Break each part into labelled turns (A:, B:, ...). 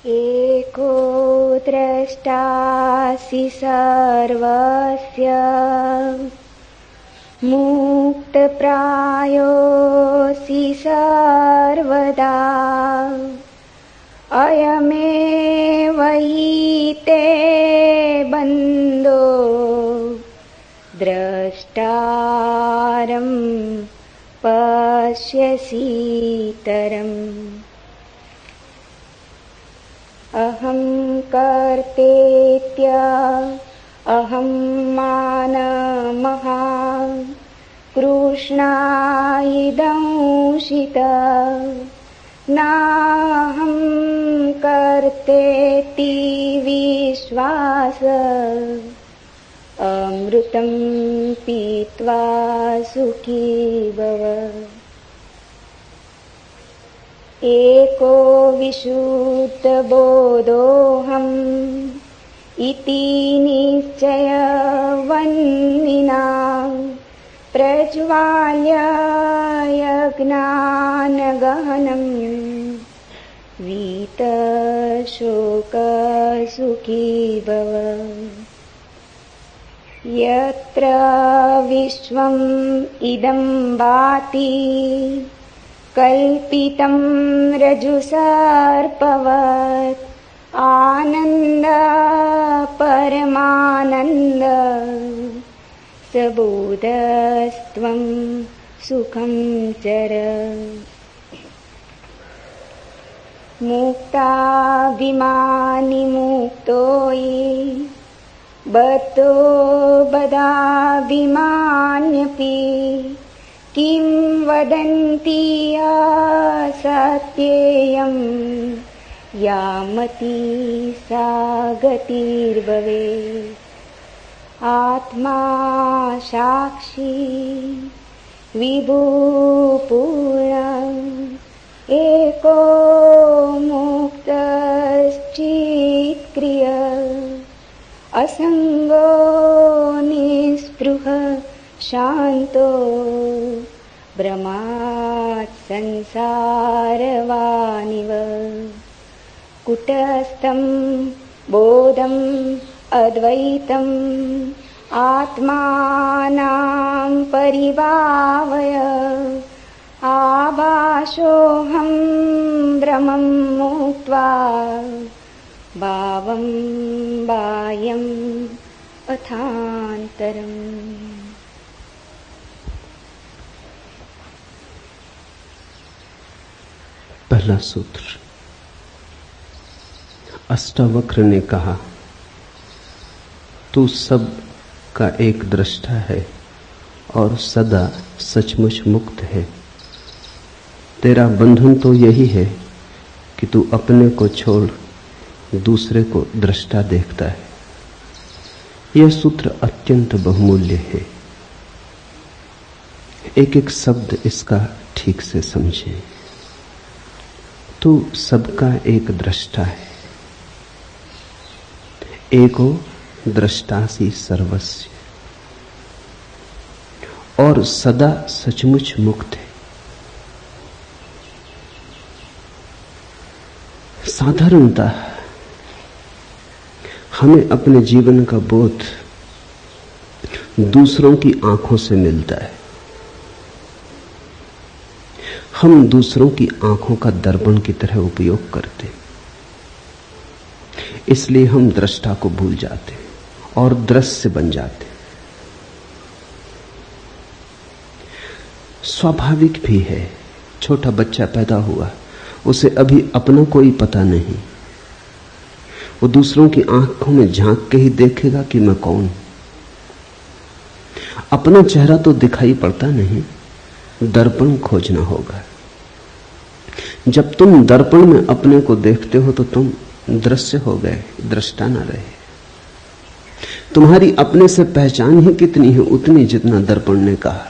A: एको द्रष्टासि सर्वस्य मुक्तप्रायोऽसि सर्वदा अयमेव हि ते बन्धो द्रष्टारं पश्यसीतरम् अहं कर्तेत्य अहं मानमहा कृष्णायिदंशित नाहं कर्तेति विश्वास अमृतं पीत्वा सुखी भव। एको विशुद्धबोधोऽहम् इति निश्चयवन्निना प्रज्वाल्य यज्ञानगहनम् वीतशोकसुखी भव। यत्र विश्वम् इदं भाति कल्पितं रज्जुसर्पवत् आनन्द परमानन्द सबोधस्त्वं सुखं चर। मुक्ताभिमानी मुक्तो ये बद्धो बदाभिमान्यपि किं वदन्ति असत्येयं यामति सा गतिर्भवेत्। आत्मा साक्षी विभुपूर्ण एको मुक्तश्चित्क्रिय असंगो निस्पृह शांतो ब्रह्मात् संसारवानिव। कुटस्थं बोधम् अद्वैतम् आत्मानं परिभावय आभासोऽहं ब्रह्मं मुक्त्वा भावं बाह्यम् अथान्तरम्।
B: पहला सूत्र। अष्टावक्र ने कहा, तू सब का एक दृष्टा है और सदा सचमुच मुक्त है। तेरा बंधन तो यही है कि तू अपने को छोड़ दूसरे को दृष्टा देखता है। यह सूत्र अत्यंत बहुमूल्य है। एक एक शब्द इसका ठीक से समझे। तू सबका एक दृष्टा है। एको दृष्टासि सर्वस्य और सदा सचमुच मुक्त है। साधारणतः हमें अपने जीवन का बोध दूसरों की आंखों से मिलता है। हम दूसरों की आंखों का दर्पण की तरह उपयोग करते, इसलिए हम दृष्टा को भूल जाते और दृश्य बन जाते। स्वाभाविक भी है। छोटा बच्चा पैदा हुआ, उसे अभी अपना कोई पता नहीं। वो दूसरों की आंखों में झांक के ही देखेगा कि मैं कौन। अपना चेहरा तो दिखाई पड़ता नहीं, दर्पण खोजना होगा। जब तुम दर्पण में अपने को देखते हो तो तुम दृश्य हो गए, दृष्टा ना रहे। तुम्हारी अपने से पहचान ही कितनी है, उतनी जितना दर्पण ने कहा।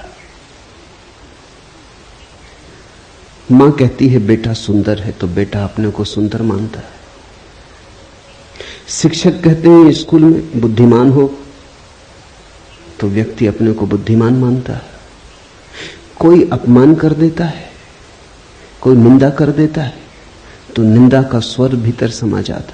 B: मां कहती है बेटा सुंदर है, तो बेटा अपने को सुंदर मानता है। शिक्षक कहते हैं स्कूल में बुद्धिमान हो, तो व्यक्ति अपने को बुद्धिमान मानता है। कोई अपमान कर देता है, कोई निंदा कर देता है, तो निंदा का स्वर भीतर समा जाता।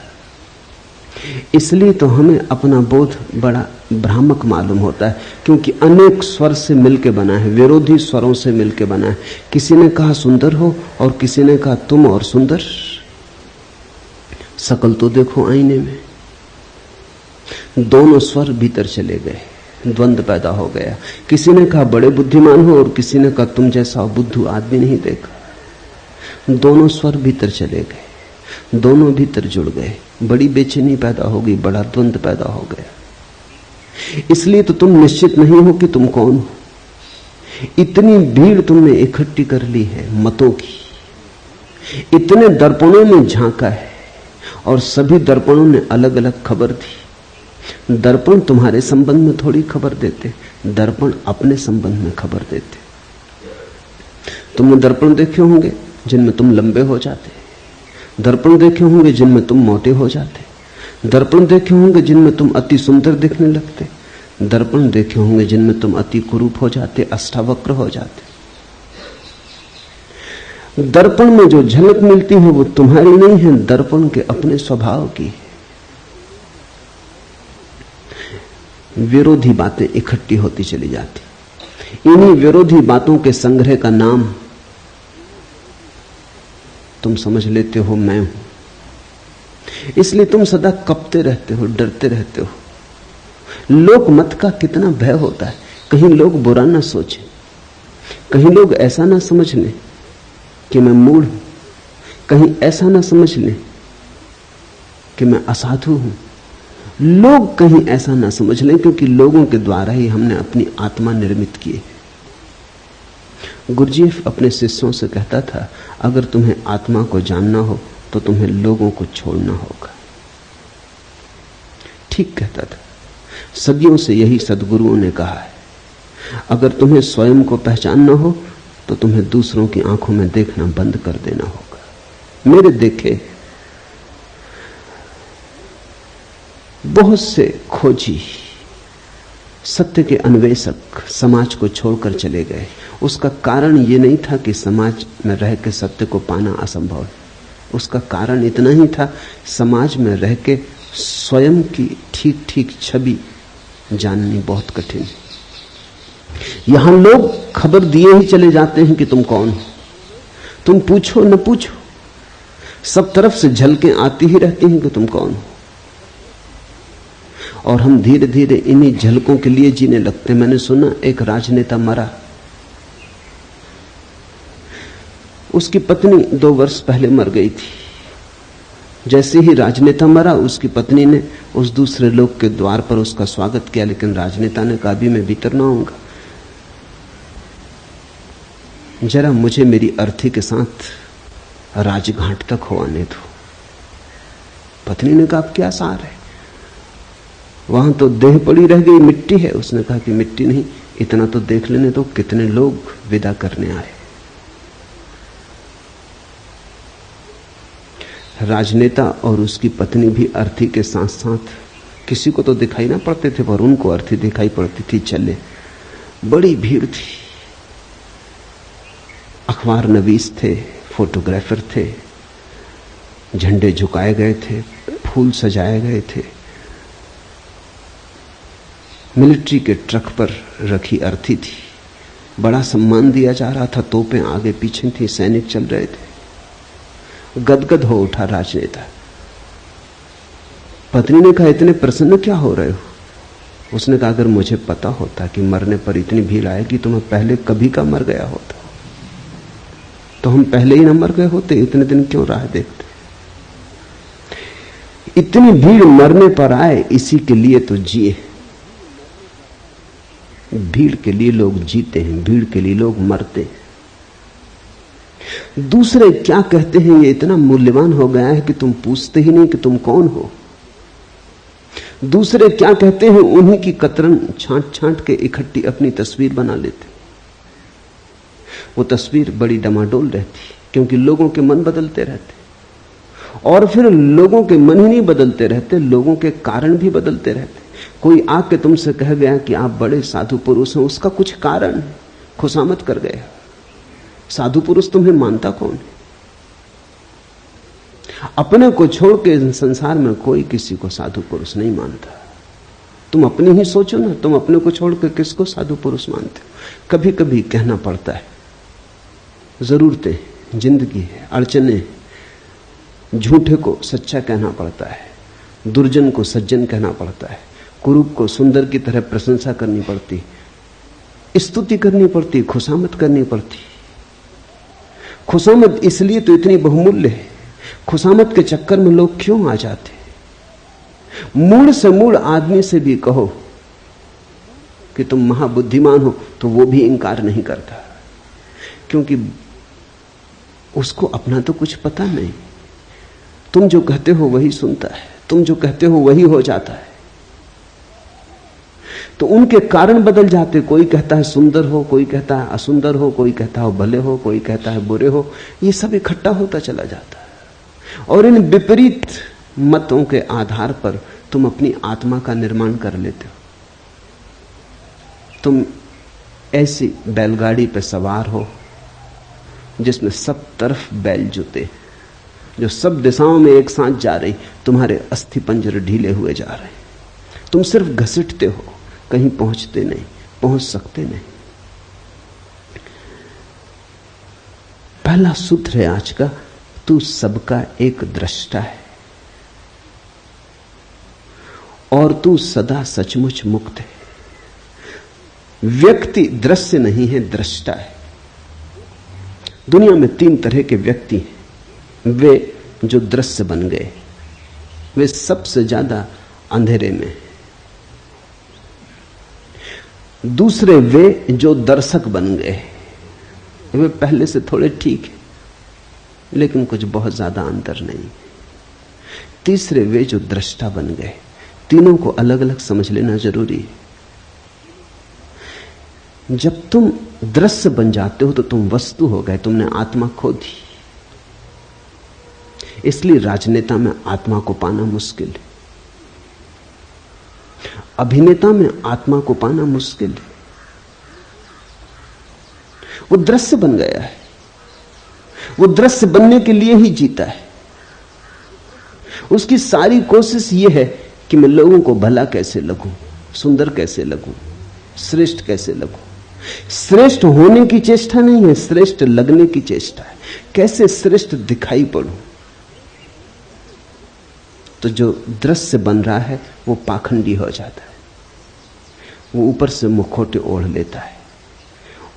B: इसलिए तो हमें अपना बोध बड़ा भ्रामक मालूम होता है, क्योंकि अनेक स्वर से मिलकर बना है, विरोधी स्वरों से मिलकर बना है। किसी ने कहा सुंदर हो और किसी ने कहा तुम और सुंदर। शकल तो देखो आईने में, दोनों स्वर भीतर चले गए, द्वंद्व पैदा हो गया। किसी ने कहा बड़े बुद्धिमान हो और किसी ने कहा तुम जैसा बुद्धू आदमी नहीं देखा। दोनों स्वर भीतर चले गए, दोनों भीतर जुड़ गए, बड़ी बेचैनी पैदा हो गई, बड़ा द्वंद्व पैदा हो गया। इसलिए तो तुम निश्चित नहीं हो कि तुम कौन हो। इतनी भीड़ तुमने इकट्ठी कर ली है मतों की, इतने दर्पणों में झांका है और सभी दर्पणों ने अलग अलग खबर दी। दर्पण तुम्हारे संबंध में थोड़ी खबर देते, दर्पण अपने संबंध में खबर देते। तुमने दर्पण देखे होंगे जिनमें तुम लंबे हो जाते, दर्पण देखे होंगे जिनमें तुम मोटे हो जाते, दर्पण देखे होंगे जिनमें तुम अति सुंदर दिखने लगते, दर्पण देखे होंगे जिनमें तुम अति कुरूप हो जाते, अष्टावक्र हो जाते। दर्पण में जो झलक मिलती है वो तुम्हारी नहीं है, दर्पण के अपने स्वभाव की है। विरोधी बातें इकट्ठी होती चली जाती। इन्हीं विरोधी बातों के संग्रह का नाम तुम समझ लेते हो मैं हूं। इसलिए तुम सदा कपते रहते हो, डरते रहते हो। लोक मत का कितना भय होता है। कहीं लोग बुरा ना सोचे, कहीं लोग ऐसा ना समझ लें कि मैं मूढ़ हूं, कहीं ऐसा ना समझ लें कि मैं असाधु हूं। लोग कहीं ऐसा ना समझ लें, क्योंकि लोगों के द्वारा ही हमने अपनी आत्मा निर्मित की है। गुरुजीएफ अपने शिष्यों से कहता था, अगर तुम्हें आत्मा को जानना हो तो तुम्हें लोगों को छोड़ना होगा। ठीक कहता था। सदियों से यही सद्गुरुओं ने कहा है। अगर तुम्हें स्वयं को पहचानना हो तो तुम्हें दूसरों की आंखों में देखना बंद कर देना होगा। मेरे देखे बहुत से खोजी, सत्य के अन्वेषक समाज को छोड़कर चले गए। उसका कारण यह नहीं था कि समाज में रह के सत्य को पाना असंभव है। उसका कारण इतना ही था, समाज में रह के स्वयं की ठीक ठीक छवि जाननी बहुत कठिन है। यहां लोग खबर दिए ही चले जाते हैं कि तुम कौन हो। तुम पूछो न पूछो, सब तरफ से झलकें आती ही रहती हैं कि तुम कौन हो। और हम धीरे धीरे इन्हीं झलकों के लिए जीने लगते। मैंने सुना एक राजनेता मरा, उसकी पत्नी 2 वर्ष पहले मर गई थी। जैसे ही राजनेता मरा, उसकी पत्नी ने उस दूसरे लोग के द्वार पर उसका स्वागत किया, लेकिन राजनेता ने कहा अभी मैं भीतर ना आऊंगा, जरा मुझे मेरी अर्थी के साथ राजघाट तक हो आने दो। पत्नी ने कहा अब क्या सार है, वहां तो देह पड़ी रह गई, मिट्टी है। उसने कहा कि मिट्टी नहीं, इतना तो देख लेने दो कितने लोग विदा करने आए। राजनेता और उसकी पत्नी भी अर्थी के साथ साथ, किसी को तो दिखाई ना पड़ते थे पर उनको अर्थी दिखाई पड़ती थी, चले। बड़ी भीड़ थी। अखबार नवीस थे, फोटोग्राफर थे, झंडे झुकाए गए थे, फूल सजाए गए थे। मिलिट्री के ट्रक पर रखी अर्थी थी, बड़ा सम्मान दिया जा रहा था, तोपें आगे पीछे थी, सैनिक चल रहे थे। गदगद हो उठा राजनेता। पत्नी ने कहा इतने प्रसन्न क्या हो रहे हो? उसने कहा अगर मुझे पता होता कि मरने पर इतनी भीड़ आएगी तो मैं पहले कभी का मर गया होता, तो हम पहले ही ना मर गए होते, इतने दिन क्यों राह देखते। इतनी भीड़ मरने पर आए, इसी के लिए तो जिए। भीड़ के लिए लोग जीते हैं, भीड़ के लिए लोग मरते हैं। दूसरे क्या कहते हैं ये इतना मूल्यवान हो गया है कि तुम पूछते ही नहीं कि तुम कौन हो। दूसरे क्या कहते हैं उन्हीं की कतरन छांट छांट के इकट्ठी अपनी तस्वीर बना लेते। वो तस्वीर बड़ी डमाडोल रहती, क्योंकि लोगों के मन बदलते रहते, और फिर लोगों के मन ही नहीं बदलते रहते, लोगों के कारण भी बदलते रहते। कोई आके तुमसे कह गया कि आप बड़े साधु पुरुष हैं, उसका कुछ कारण है, खुशामद कर गया। साधु पुरुष तुम्हें मानता कौन है? अपने को छोड़ के इस संसार में कोई किसी को साधु पुरुष नहीं मानता। तुम अपनी ही सोचो ना, तुम अपने को छोड़ के किसको साधु पुरुष मानते हो? कभी कभी कहना पड़ता है, जरूरतें, जिंदगी है, अड़चने, झूठे को सच्चा कहना पड़ता है, दुर्जन को सज्जन कहना पड़ता है, कुरूप को सुंदर की तरह प्रशंसा करनी पड़ती, स्तुति करनी पड़ती, खुशामद करनी पड़ती। खुशामद इसलिए तो इतनी बहुमूल्य है। खुशामद के चक्कर में लोग क्यों आ जाते? मूड से मूड आदमी से भी कहो कि तुम महाबुद्धिमान हो तो वो भी इंकार नहीं करता, क्योंकि उसको अपना तो कुछ पता नहीं। तुम जो कहते हो वही सुनता है, तुम जो कहते हो वही हो जाता है। तो उनके कारण बदल जाते। कोई कहता है सुंदर हो, कोई कहता है असुंदर हो, कोई कहता है भले हो, कोई कहता है बुरे हो। ये सब इकट्ठा होता चला जाता है और इन विपरीत मतों के आधार पर तुम अपनी आत्मा का निर्माण कर लेते हो। तुम ऐसी बैलगाड़ी पर सवार हो जिसमें सब तरफ बैल जुते, जो सब दिशाओं में एक साथ जा रही। तुम्हारे अस्थि पंजर ढीले हुए जा रहे, तुम सिर्फ घसीटते हो, कहीं पहुंचते नहीं, पहुंच सकते नहीं। पहला सूत्र है आज का, तू सबका एक दृष्टा है और तू सदा सचमुच मुक्त है। व्यक्ति दृश्य नहीं है, दृष्टा है। दुनिया में 3 तरह के व्यक्ति हैं। वे जो दृश्य बन गए, वे सबसे ज्यादा अंधेरे में। दूसरे वे जो दर्शक बन गए, वे पहले से थोड़े ठीक है लेकिन कुछ बहुत ज्यादा अंतर नहीं। तीसरे वे जो दृष्टा बन गए। तीनों को अलग अलग समझ लेना जरूरी है। जब तुम दृश्य बन जाते हो तो तुम वस्तु हो गए, तुमने आत्मा खो दी। इसलिए राजनेता में आत्मा को पाना मुश्किल है, अभिनेता में आत्मा को पाना मुश्किल है। वो दृश्य बन गया है, वो दृश्य बनने के लिए ही जीता है। उसकी सारी कोशिश ये है कि मैं लोगों को भला कैसे लगूं, सुंदर कैसे लगूं, श्रेष्ठ कैसे लगूं। श्रेष्ठ होने की चेष्टा नहीं है, श्रेष्ठ लगने की चेष्टा है। कैसे श्रेष्ठ दिखाई पड़ूं। तो जो दृश्य बन रहा है वो पाखंडी हो जाता है। वो ऊपर से मुखौटे ओढ़ लेता है,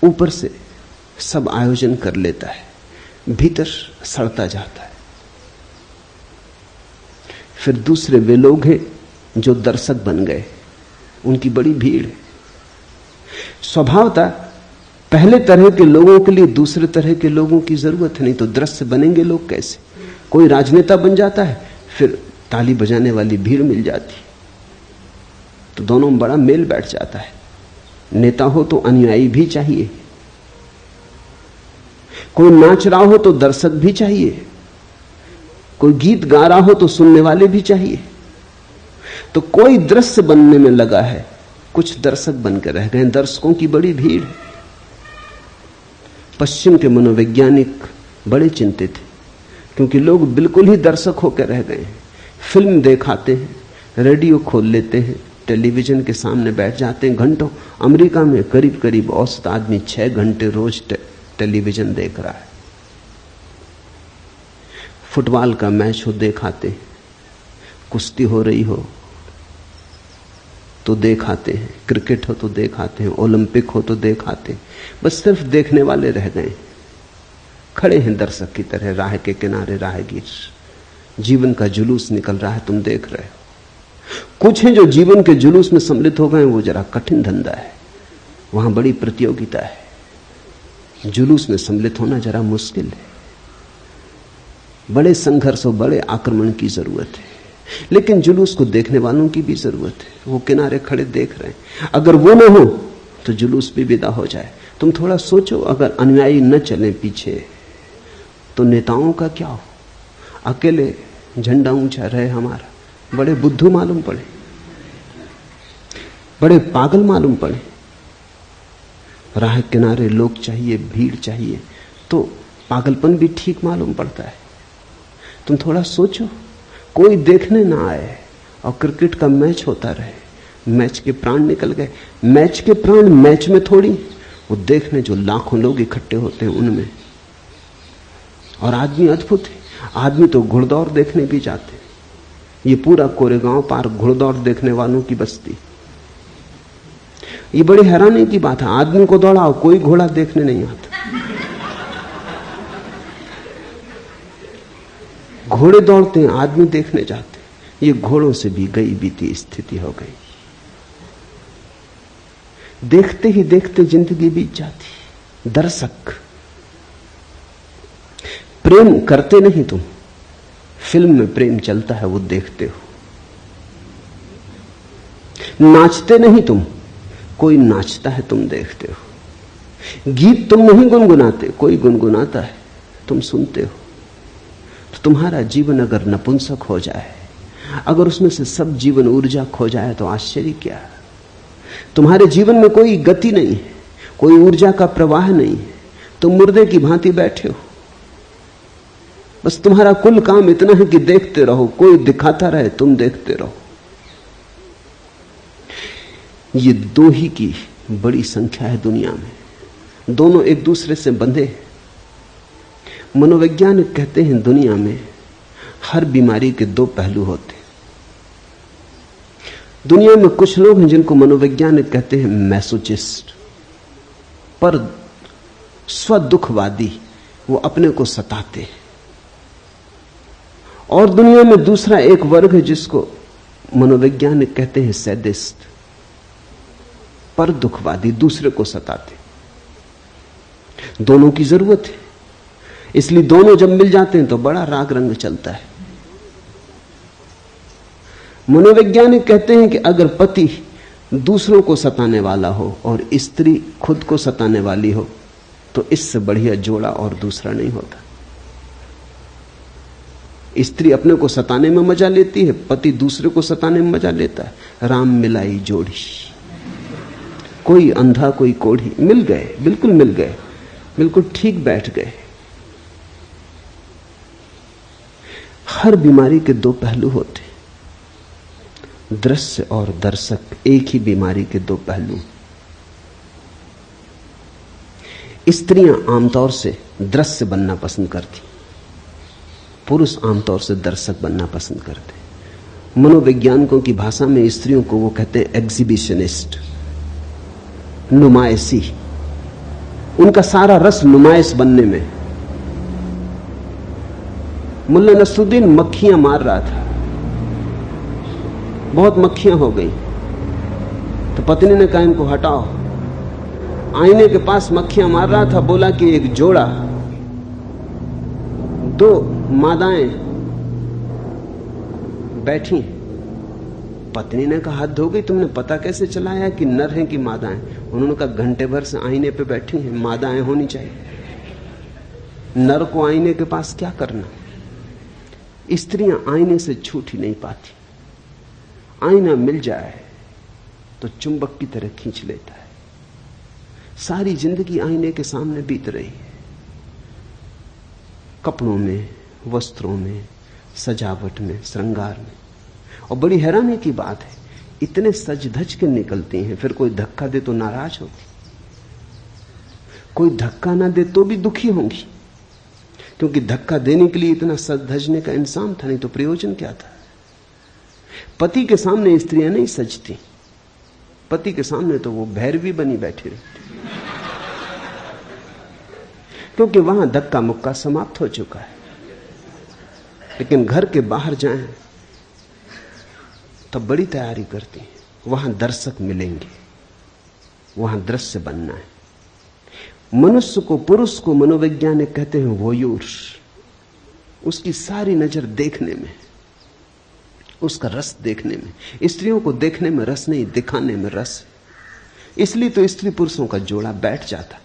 B: ऊपर से सब आयोजन कर लेता है, भीतर सड़ता जाता है। फिर दूसरे वे लोग हैं जो दर्शक बन गए, उनकी बड़ी भीड़ है। स्वभावतः पहले तरह के लोगों के लिए दूसरे तरह के लोगों की जरूरत नहीं, तो दृश्य बनेंगे लोग कैसे? कोई राजनेता बन जाता है, फिर ताली बजाने वाली भीड़ मिल जाती, तो दोनों में बड़ा मेल बैठ जाता है। नेता हो तो अनुयायी भी चाहिए, कोई नाच रहा हो तो दर्शक भी चाहिए, कोई गीत गा रहा हो तो सुनने वाले भी चाहिए। तो कोई दृश्य बनने में लगा है, कुछ दर्शक बनकर रह गए। दर्शकों की बड़ी भीड़ है। पश्चिम के मनोवैज्ञानिक बड़े चिंतित थे, क्योंकि लोग बिल्कुल ही दर्शक होकर रह गए हैं। फिल्म देखाते हैं, रेडियो खोल लेते हैं, टेलीविजन के सामने बैठ जाते हैं घंटों। अमेरिका में करीब करीब औसत आदमी 6 घंटे रोज टेलीविजन देख रहा है। फुटबॉल का मैच हो देखाते हैं, कुश्ती हो रही हो तो देखाते हैं, क्रिकेट हो तो देखाते हैं, ओलंपिक हो तो देखाते हैं। बस सिर्फ देखने वाले रह गए, खड़े हैं दर्शक की तरह राह के किनारे राहगीर। जीवन का जुलूस निकल रहा है, तुम देख रहे हो। कुछ हैं जो जीवन के जुलूस में सम्मिलित हो गए, वो जरा कठिन धंधा है, वहां बड़ी प्रतियोगिता है। जुलूस में सम्मिलित होना जरा मुश्किल है, बड़े संघर्ष और बड़े आक्रमण की जरूरत है। लेकिन जुलूस को देखने वालों की भी जरूरत है, वो किनारे खड़े देख रहे हैं। अगर वो ना हो तो जुलूस भी विदा हो जाए। तुम थोड़ा सोचो, अगर अनुयायी न चले पीछे तो नेताओं का क्या हो? अकेले झंडा ऊंचा रहे हमारा, बड़े बुद्धू मालूम पड़े, बड़े पागल मालूम पड़े। राह किनारे लोग चाहिए, भीड़ चाहिए, तो पागलपन भी ठीक मालूम पड़ता है। तुम थोड़ा सोचो, कोई देखने ना आए और क्रिकेट का मैच होता रहे, मैच के प्राण निकल गए। मैच के प्राण मैच में थोड़ी, वो देखने जो लाखों लोग इकट्ठे होते हैं उनमें। और आदमी अद्भुत है, आदमी तो घुड़दौड़ देखने भी जाते हैं। ये पूरा कोरेगांव पार्क घुड़दौड़ देखने वालों की बस्ती। ये बड़ी हैरानी की बात है, आदमी को दौड़ाओ, कोई घोड़ा देखने नहीं आता। घोड़े दौड़ते हैं, आदमी देखने जाते हैं। ये घोड़ों से भी गई बीती स्थिति हो गई। देखते ही देखते जिंदगी बीत जाती। दर्शक, प्रेम करते नहीं तुम, फिल्म में प्रेम चलता है वो देखते हो। नाचते नहीं तुम, कोई नाचता है तुम देखते हो। गीत तुम नहीं गुनगुनाते, कोई गुनगुनाता है तुम सुनते हो। तो तुम्हारा जीवन अगर नपुंसक हो जाए, अगर उसमें से सब जीवन ऊर्जा खो जाए तो आश्चर्य क्या। तुम्हारे जीवन में कोई गति नहीं है, कोई ऊर्जा का प्रवाह नहीं है, तुम मुर्दे की भांति बैठे हो। बस तुम्हारा कुल काम इतना है कि देखते रहो, कोई दिखाता रहे तुम देखते रहो। ये दो ही की बड़ी संख्या है दुनिया में, दोनों एक दूसरे से बंधे। मनोवैज्ञानिक कहते हैं दुनिया में हर बीमारी के दो पहलू होते हैं। दुनिया में कुछ लोग हैं जिनको मनोवैज्ञानिक कहते हैं मैसोचिस्ट, पर स्वदुखवादी, वो अपने को सताते हैं। और दुनिया में दूसरा एक वर्ग है जिसको मनोवैज्ञानिक कहते हैं सैडिस्ट, पर दुखवादी, दूसरे को सताते। दोनों की जरूरत है, इसलिए दोनों जब मिल जाते हैं तो बड़ा राग रंग चलता है। मनोवैज्ञानिक कहते हैं कि अगर पति दूसरों को सताने वाला हो और स्त्री खुद को सताने वाली हो तो इससे बढ़िया जोड़ा और दूसरा नहीं होता। स्त्री अपने को सताने में मजा लेती है, पति दूसरे को सताने में मजा लेता है। राम मिलाई जोड़ी, कोई अंधा कोई कोढ़ी, मिल गए, बिल्कुल मिल गए, बिल्कुल ठीक बैठ गए। हर बीमारी के दो पहलू होते, दृश्य और दर्शक, एक ही बीमारी के दो पहलू। स्त्रियां आमतौर से दृश्य बनना पसंद करती, पुरुष आमतौर से दर्शक बनना पसंद करते। मनोवैज्ञानिकों की भाषा में स्त्रियों को वो कहते हैं एग्जिबिशनिस्ट, नुमाइशी। उनका सारा रस नुमाइश बनने में। मुल्ला नसरुद्दीन मक्खियां मार रहा था, बहुत मक्खियां हो गई, तो पत्नी ने कहा इनको हटाओ। आईने के पास मक्खियां मार रहा था, बोला कि एक जोड़ा, दो मादाएं बैठी। पत्नी ने कहा हद हो गई, तुमने पता कैसे चलाया कि नर हैं कि मादाएं? उन्होंने कहा घंटे भर से आईने पे बैठी हैं, मादाएं होनी चाहिए। नर को आईने के पास क्या करना? स्त्रियां आईने से छूट ही नहीं पाती। आईना मिल जाए तो चुंबक की तरह खींच लेता है। सारी जिंदगी आईने के सामने बीत रही है, कपड़ों में, वस्त्रों में, सजावट में, श्रृंगार में। और बड़ी हैरानी की बात है, इतने सज धज के निकलती हैं, फिर कोई धक्का दे तो नाराज होती, कोई धक्का ना दे तो भी दुखी होंगी, क्योंकि धक्का देने के लिए इतना सज धजने का इंसान था, नहीं तो प्रयोजन क्या था। पति के सामने स्त्रियां नहीं सजती, पति के सामने तो वो भैरवी बनी बैठी रहती, क्योंकि वहां धक्का मुक्का समाप्त हो चुका है। लेकिन घर के बाहर जाएं तब बड़ी तैयारी करती हैं, वहां दर्शक मिलेंगे, वहां दृश्य बनना है। मनुष्य को, पुरुष को मनोवैज्ञानिक कहते हैं वोयूर। उसकी सारी नजर देखने में, उसका रस देखने में। स्त्रियों को देखने में रस नहीं, दिखाने में रस। इसलिए तो स्त्री पुरुषों का जोड़ा बैठ जाता,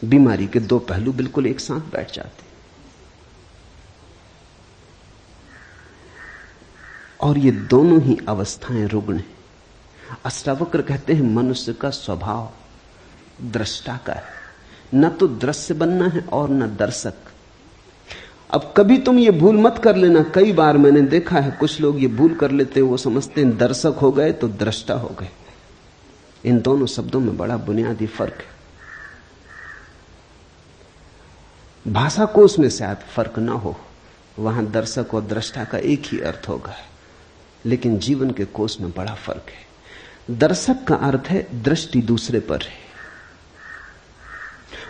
B: बीमारी के दो पहलू बिल्कुल एक साथ बैठ जाते। और ये दोनों ही अवस्थाएं रुग्ण हैं। अष्टावक्र कहते हैं मनुष्य का स्वभाव दृष्टा का है, न तो दृश्य बनना है और न दर्शक। अब कभी तुम ये भूल मत कर लेना, कई बार मैंने देखा है कुछ लोग ये भूल कर लेते हैं, वो समझते हैं दर्शक हो गए तो दृष्टा हो गए। इन दोनों शब्दों में बड़ा बुनियादी फर्क है। भाषा कोश में शायद फर्क ना हो, वहां दर्शक और दृष्टा का एक ही अर्थ होगा, लेकिन जीवन के कोश में बड़ा फर्क है। दर्शक का अर्थ है दृष्टि दूसरे पर है,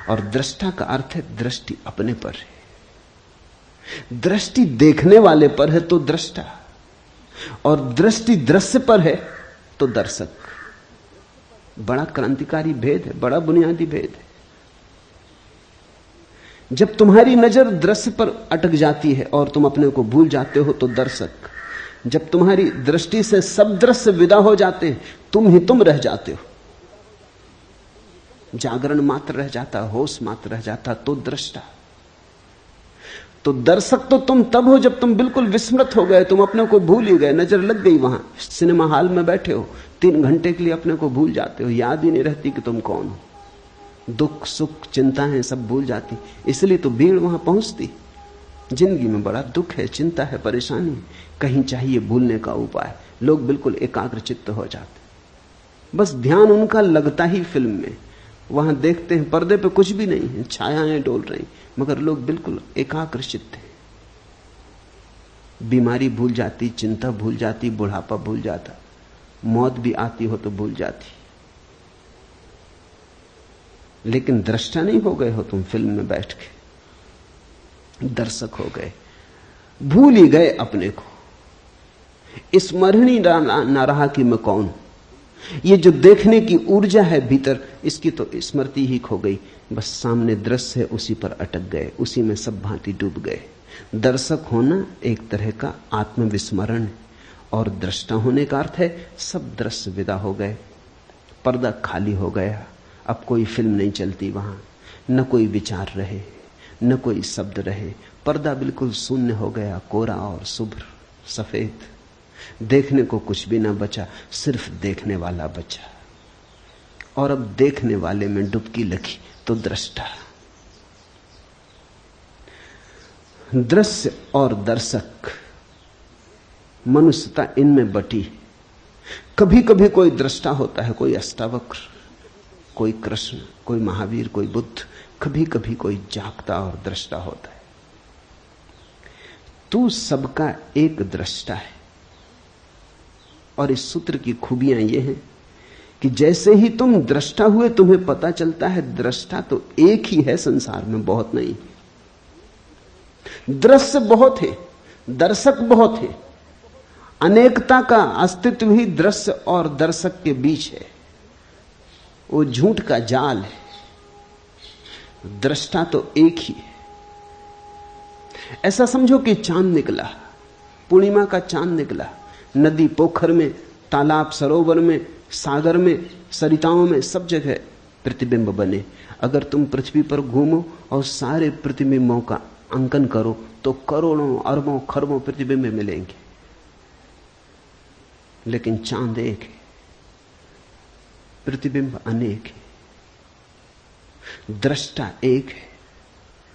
B: और दृष्टा का अर्थ है दृष्टि अपने पर है। दृष्टि देखने वाले पर है तो दृष्टा, और दृष्टि दृश्य पर है तो दर्शक। बड़ा क्रांतिकारी भेद है, बड़ा बुनियादी भेद है। जब तुम्हारी नजर दृश्य पर अटक जाती है और तुम अपने को भूल जाते हो तो दर्शक। जब तुम्हारी दृष्टि से सब दृश्य विदा हो जाते हैं, तुम ही तुम रह जाते हो, जागरण मात्र रह जाता, होश मात्र रह जाता, तो दृष्टा। तो दर्शक तो तुम तब हो जब तुम बिल्कुल विस्मृत हो गए, तुम अपने को भूल ही गए, नजर लग गई। वहां सिनेमा हॉल में बैठे हो, 3 घंटे के लिए अपने को भूल जाते हो, याद ही नहीं रहती कि तुम कौन हो। दुख सुख चिंताएं सब भूल जाती, इसलिए तो भीड़ वहां पहुंचती। जिंदगी में बड़ा दुख है, चिंता है, परेशानी, कहीं चाहिए भूलने का उपाय। लोग बिल्कुल एकाग्र चित्त हो जाते, बस ध्यान उनका लगता ही फिल्म में। वहां देखते हैं पर्दे पे कुछ भी नहीं है, छायाएं डोल रही, मगर लोग बिल्कुल एकाग्र चित्त हैं। बीमारी भूल जाती, चिंता भूल जाती, बुढ़ापा भूल जाता, मौत भी आती हो तो भूल जाती। लेकिन दृष्टा नहीं हो गए हो तुम फिल्म में बैठ के, दर्शक हो गए, भूल ही गए अपने को। स्मरण ना रहा कि मैं कौन। ये जो देखने की ऊर्जा है भीतर, इसकी तो स्मृति ही खो गई। बस सामने दृश्य है, उसी पर अटक गए, उसी में सब भांति डूब गए। दर्शक होना एक तरह का आत्मविस्मरण है, और दृष्टा होने का अर्थ है सब दृश्य विदा हो गए, पर्दा खाली हो गया, अब कोई फिल्म नहीं चलती वहां, न कोई विचार रहे, न कोई शब्द रहे, पर्दा बिल्कुल शून्य हो गया, कोरा और शुभ्र सफेद। देखने को कुछ भी ना बचा, सिर्फ देखने वाला बचा। और अब देखने वाले में डुबकी लगी तो दृष्टा। दृश्य और दर्शक, मनुष्यता इनमें बटी। कभी कभी कोई दृष्टा होता है, कोई अष्टावक्र, कोई कृष्ण, कोई महावीर, कोई बुद्ध। कभी कभी कोई जागता और दृष्टा होता है। तू सबका एक दृष्टा है। और इस सूत्र की खूबियां यह हैं कि जैसे ही तुम दृष्टा हुए, तुम्हें पता चलता है दृष्टा तो एक ही है संसार में, बहुत नहीं। दृश्य बहुत है, दर्शक बहुत है। अनेकता का अस्तित्व ही दृश्य और दर्शक के बीच है। वो झूठ का जाल है, दृष्टा तो एक ही है। ऐसा समझो कि चांद निकला, पूर्णिमा का चांद निकला, नदी पोखर में, तालाब सरोवर में, सागर में, सरिताओं में, सब जगह प्रतिबिंब बने। अगर तुम पृथ्वी पर घूमो और सारे प्रतिबिंबों का अंकन करो तो करोड़ों अरबों खरबों प्रतिबिंब मिलेंगे, लेकिन चांद एक है, प्रतिबिंब अनेक है। दृष्टा एक है,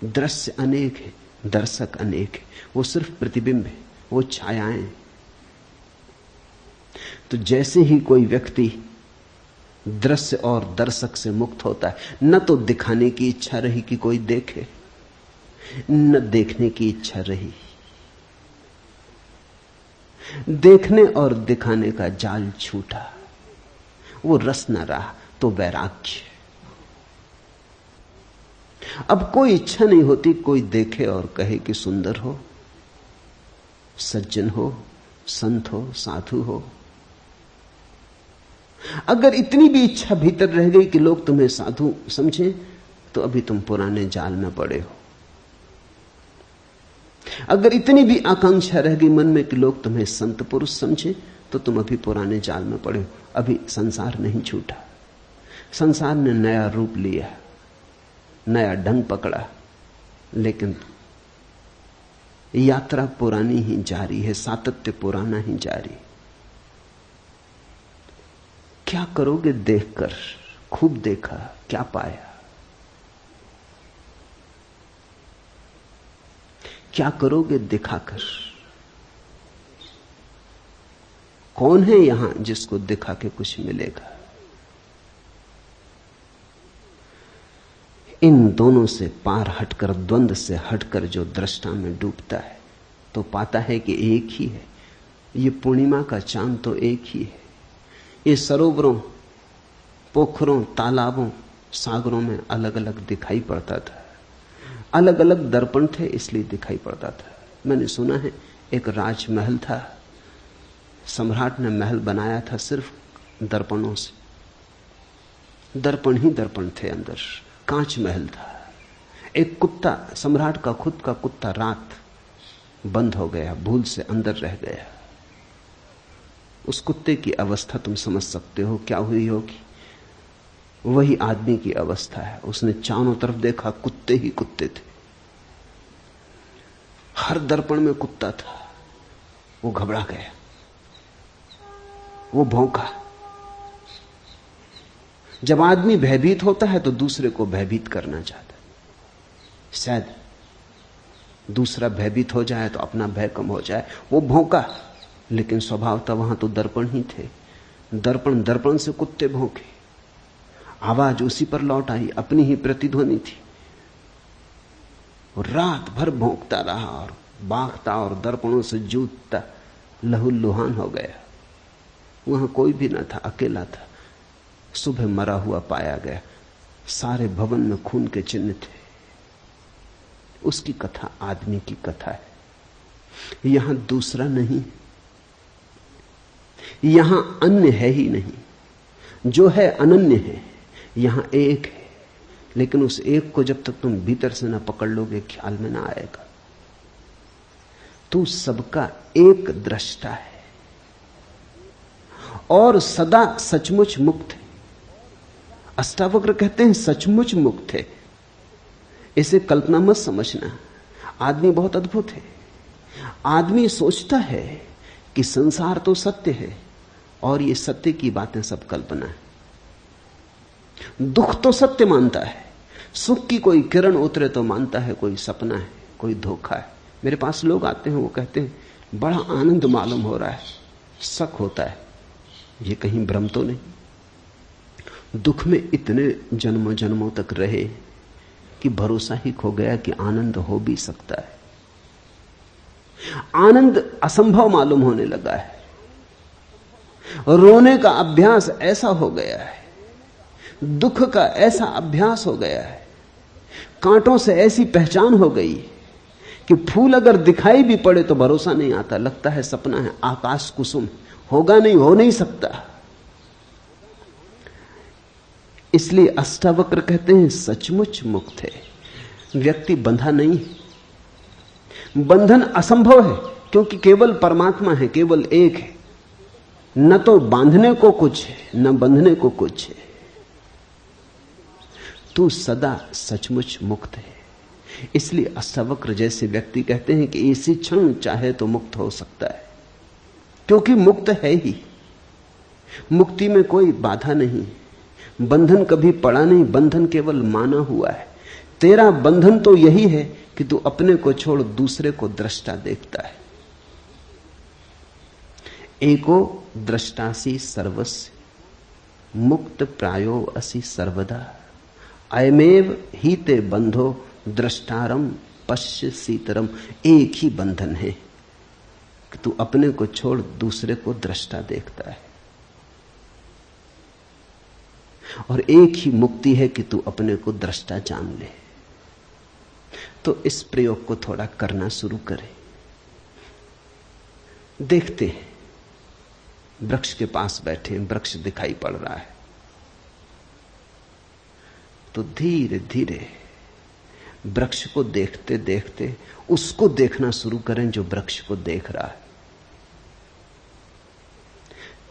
B: दृश्य अनेक है, दर्शक अनेक है। वो सिर्फ प्रतिबिंब है, वो छायाएं हैं। तो जैसे ही कोई व्यक्ति दृश्य और दर्शक से मुक्त होता है, न तो दिखाने की इच्छा रही कि कोई देखे, न देखने की इच्छा रही। देखने और दिखाने का जाल छूटा, वो रस न रहा, तो वैराग्य। अब कोई इच्छा नहीं होती कोई देखे और कहे कि सुंदर हो, सज्जन हो, संत हो, साधु हो। अगर इतनी भी इच्छा भीतर रह गई कि लोग तुम्हें साधु समझें, तो अभी तुम पुराने जाल में पड़े हो। अगर इतनी भी आकांक्षा रह गई मन में कि लोग तुम्हें संत पुरुष समझें, तो तुम अभी पुराने जाल में पड़े हो। अभी संसार नहीं छूटा, संसार ने नया रूप लिया, नया ढंग पकड़ा, लेकिन यात्रा पुरानी ही जारी है, सातत्य पुराना ही जारी। क्या करोगे देखकर? खूब देखा, क्या पाया? क्या करोगे दिखाकर? कौन है यहां जिसको दिखा के कुछ मिलेगा? इन दोनों से पार हटकर, द्वंद्व से हटकर जो दृष्टा में डूबता है तो पाता है कि एक ही है। ये पूर्णिमा का चांद तो एक ही है। ये सरोवरों, पोखरों, तालाबों, सागरों में अलग अलग दिखाई पड़ता था। अलग अलग दर्पण थे इसलिए दिखाई पड़ता था। मैंने सुना है एक राजमहल था, सम्राट ने महल बनाया था सिर्फ दर्पणों से। दर्पण ही दर्पण थे अंदर, कांच महल था। एक कुत्ता, सम्राट का खुद का कुत्ता, रात बंद हो गया, भूल से अंदर रह गया। उस कुत्ते की अवस्था तुम समझ सकते हो क्या हुई होगी। वही आदमी की अवस्था है। उसने चारों तरफ देखा, कुत्ते ही कुत्ते थे। हर दर्पण में कुत्ता था। वो घबरा गया, वो भौंका। जब आदमी भयभीत होता है तो दूसरे को भयभीत करना चाहता है। शायद दूसरा भयभीत हो जाए तो अपना भय कम हो जाए। वो भौंका, लेकिन स्वभावतः वहां तो दर्पण ही थे। दर्पण दर्पण से कुत्ते भौंके, आवाज उसी पर लौट आई, अपनी ही प्रतिध्वनि थी। रात भर भौंकता रहा और बागता और दर्पणों से जूझता लहूलुहान हो गया। वहां कोई भी न था, अकेला था। सुबह मरा हुआ पाया गया। सारे भवन में खून के चिन्ह थे। उसकी कथा आदमी की कथा है। यहां दूसरा नहीं, यहां अन्य है ही नहीं। जो है अनन्य है। यहां एक है, लेकिन उस एक को जब तक तुम भीतर से ना पकड़ लोगे ख्याल में ना आएगा। तू सबका एक दृष्टा है और सदा सचमुच मुक्त है। अष्टावक्र कहते हैं सचमुच मुक्त है। इसे कल्पना मत समझना। आदमी बहुत अद्भुत है। आदमी सोचता है कि संसार तो सत्य है और ये सत्य की बातें सब कल्पना है। दुख तो सत्य मानता है, सुख की कोई किरण उतरे तो मानता है कोई सपना है, कोई धोखा है। मेरे पास लोग आते हैं, वो कहते हैं बड़ा आनंद मालूम हो रहा है। शक होता है ये कहीं भ्रम तो नहीं। दुख में इतने जन्मों जन्मों तक रहे कि भरोसा ही खो गया कि आनंद हो भी सकता है। आनंद असंभव मालूम होने लगा है। रोने का अभ्यास ऐसा हो गया है, दुख का ऐसा अभ्यास हो गया है, कांटों से ऐसी पहचान हो गई कि फूल अगर दिखाई भी पड़े तो भरोसा नहीं आता, लगता है सपना है, आकाश कुसुम, होगा नहीं, हो नहीं सकता। इसलिए अष्टावक्र कहते हैं सचमुच मुक्त है। व्यक्ति बंधा नहीं है। बंधन असंभव है क्योंकि केवल परमात्मा है, केवल एक है। न तो बांधने को कुछ है, न बंधने को कुछ है। तू सदा सचमुच मुक्त है। इसलिए अष्टावक्र जैसे व्यक्ति कहते हैं कि इसी क्षण चाहे तो मुक्त हो सकता है, क्योंकि मुक्त है ही। मुक्ति में कोई बाधा नहीं, बंधन कभी पड़ा नहीं, बंधन केवल माना हुआ है। तेरा बंधन तो यही है कि तू अपने को छोड़ दूसरे को दृष्टा देखता है। एको दृष्टासी सर्वस्य मुक्त प्रायो असि सर्वदा अयमेव ही ते बंधो दृष्टारम पश्य सीतरम। एक ही बंधन है कि तू अपने को छोड़ दूसरे को दृष्टा देखता है, और एक ही मुक्ति है कि तू अपने को दृष्टा जान ले। तो इस प्रयोग को थोड़ा करना शुरू करें। देखते हैं, वृक्ष के पास बैठे हैं, वृक्ष दिखाई पड़ रहा है, तो धीरे धीरे वृक्ष को देखते देखते उसको देखना शुरू करें जो वृक्ष को देख रहा है।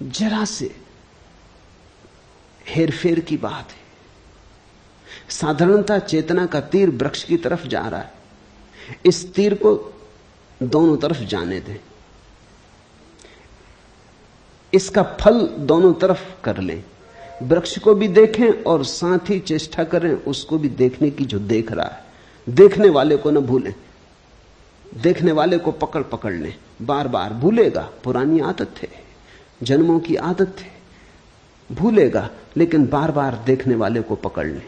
B: जरा से हेरफेर की बात है। साधारणता चेतना का तीर वृक्ष की तरफ जा रहा है। इस तीर को दोनों तरफ जाने दें, इसका फल दोनों तरफ कर लें। वृक्ष को भी देखें और साथ ही चेष्टा करें उसको भी देखने की जो देख रहा है। देखने वाले को न भूलें। देखने वाले को पकड़ पकड़ ले, बार बार भूलेगा, पुरानी आदत है, जन्मों की आदत है, भूलेगा, लेकिन बार बार देखने वाले को पकड़ ले।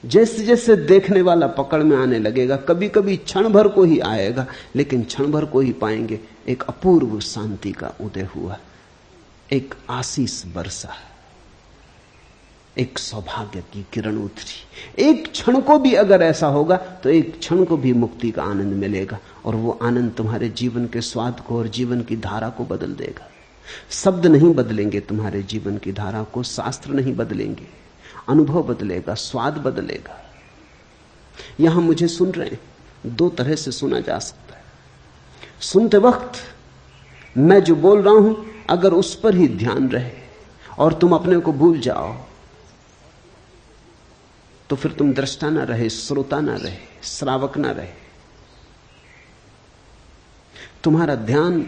B: जैसे जैसे देखने वाला पकड़ में आने लगेगा, कभी कभी क्षण भर को ही आएगा, लेकिन क्षण भर को ही पाएंगे एक अपूर्व शांति का उदय हुआ, एक आशीष बरसा, एक सौभाग्य की किरण उतरी। एक क्षण को भी अगर ऐसा होगा तो एक क्षण को भी मुक्ति का आनंद मिलेगा, और वो आनंद तुम्हारे जीवन के स्वाद को और जीवन की धारा को बदल देगा। शब्द नहीं बदलेंगे तुम्हारे जीवन की धारा को, शास्त्र नहीं बदलेंगे, अनुभव बदलेगा, स्वाद बदलेगा। यहां मुझे सुन रहे हैं, दो तरह से सुना जा सकता है। सुनते वक्त मैं जो बोल रहा हूं अगर उस पर ही ध्यान रहे और तुम अपने को भूल जाओ तो फिर तुम दृष्टा ना रहे, श्रोता ना रहे, श्रावक ना रहे। तुम्हारा ध्यान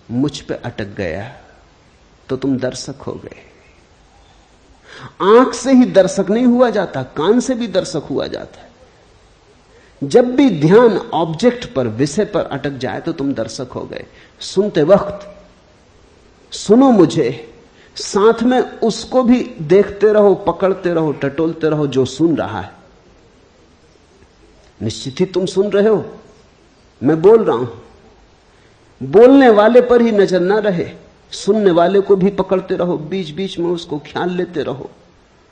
B: मुझ पे अटक गया तो तुम दर्शक हो गए। आंख से ही दर्शक नहीं हुआ जाता, कान से भी दर्शक हुआ जाता है। जब भी ध्यान ऑब्जेक्ट पर, विषय पर अटक जाए तो तुम दर्शक हो गए। सुनते वक्त सुनो मुझे, साथ में उसको भी देखते रहो, पकड़ते रहो, टटोलते रहो जो सुन रहा है। निश्चित ही तुम सुन रहे हो, मैं बोल रहा हूं। बोलने वाले पर ही नजर ना रहे, सुनने वाले को भी पकड़ते रहो, बीच बीच में उसको ख्याल लेते रहो।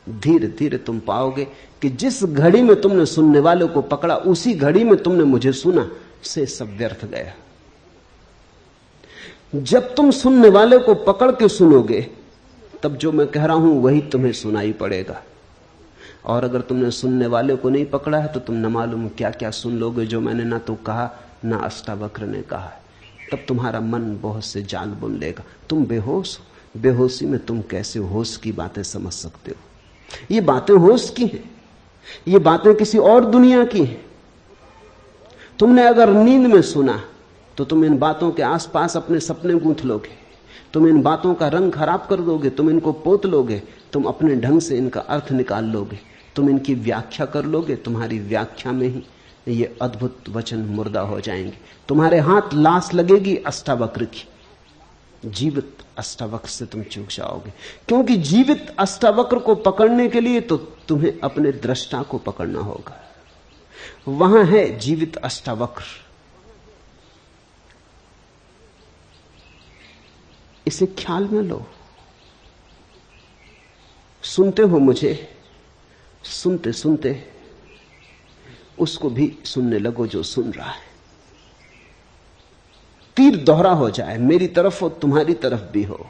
B: धीरे धीरे तुम पाओगे कि जिस घड़ी में तुमने सुनने वाले को पकड़ा, उसी घड़ी में तुमने मुझे सुना, से सब व्यर्थ गया। जब तुम सुनने वाले को पकड़ के सुनोगे तब जो मैं कह रहा हूं वही तुम्हें सुनाई पड़ेगा। और अगर तुमने सुनने वाले को नहीं पकड़ा है तो तुम न मालूम क्या क्या सुन लोगे जो मैंने ना तो कहा ना अष्टावक्र ने कहा है। तब तुम्हारा मन बहुत से जाल बुन लेगा, तुम बेहोश हो। बेहोशी में तुम कैसे होश की बातें समझ सकते हो? ये बातें होश की हैं, ये बातें किसी और दुनिया की हैं। तुमने अगर नींद में सुना तो तुम इन बातों के आसपास अपने सपने गूंथ लोगे, तुम इन बातों का रंग खराब कर दोगे, तुम इनको पोत लोगे, तुम अपने ढंग से इनका अर्थ निकाल लोगे, तुम इनकी व्याख्या कर लोगे। तुम्हारी व्याख्या में ही ये अद्भुत वचन मुर्दा हो जाएंगे। तुम्हारे हाथ लाश लगेगी अष्टावक्र की, जीवित अष्टावक्र से तुम चूक जाओगे। क्योंकि जीवित अष्टावक्र को पकड़ने के लिए तो तुम्हें अपने दृष्टा को पकड़ना होगा। वहां है जीवित अष्टावक्र। इसे ख्याल में लो। सुनते हो मुझे, सुनते सुनते उसको भी सुनने लगो जो सुन रहा है। तीर दोहरा हो जाए, मेरी तरफ हो, तुम्हारी तरफ भी हो।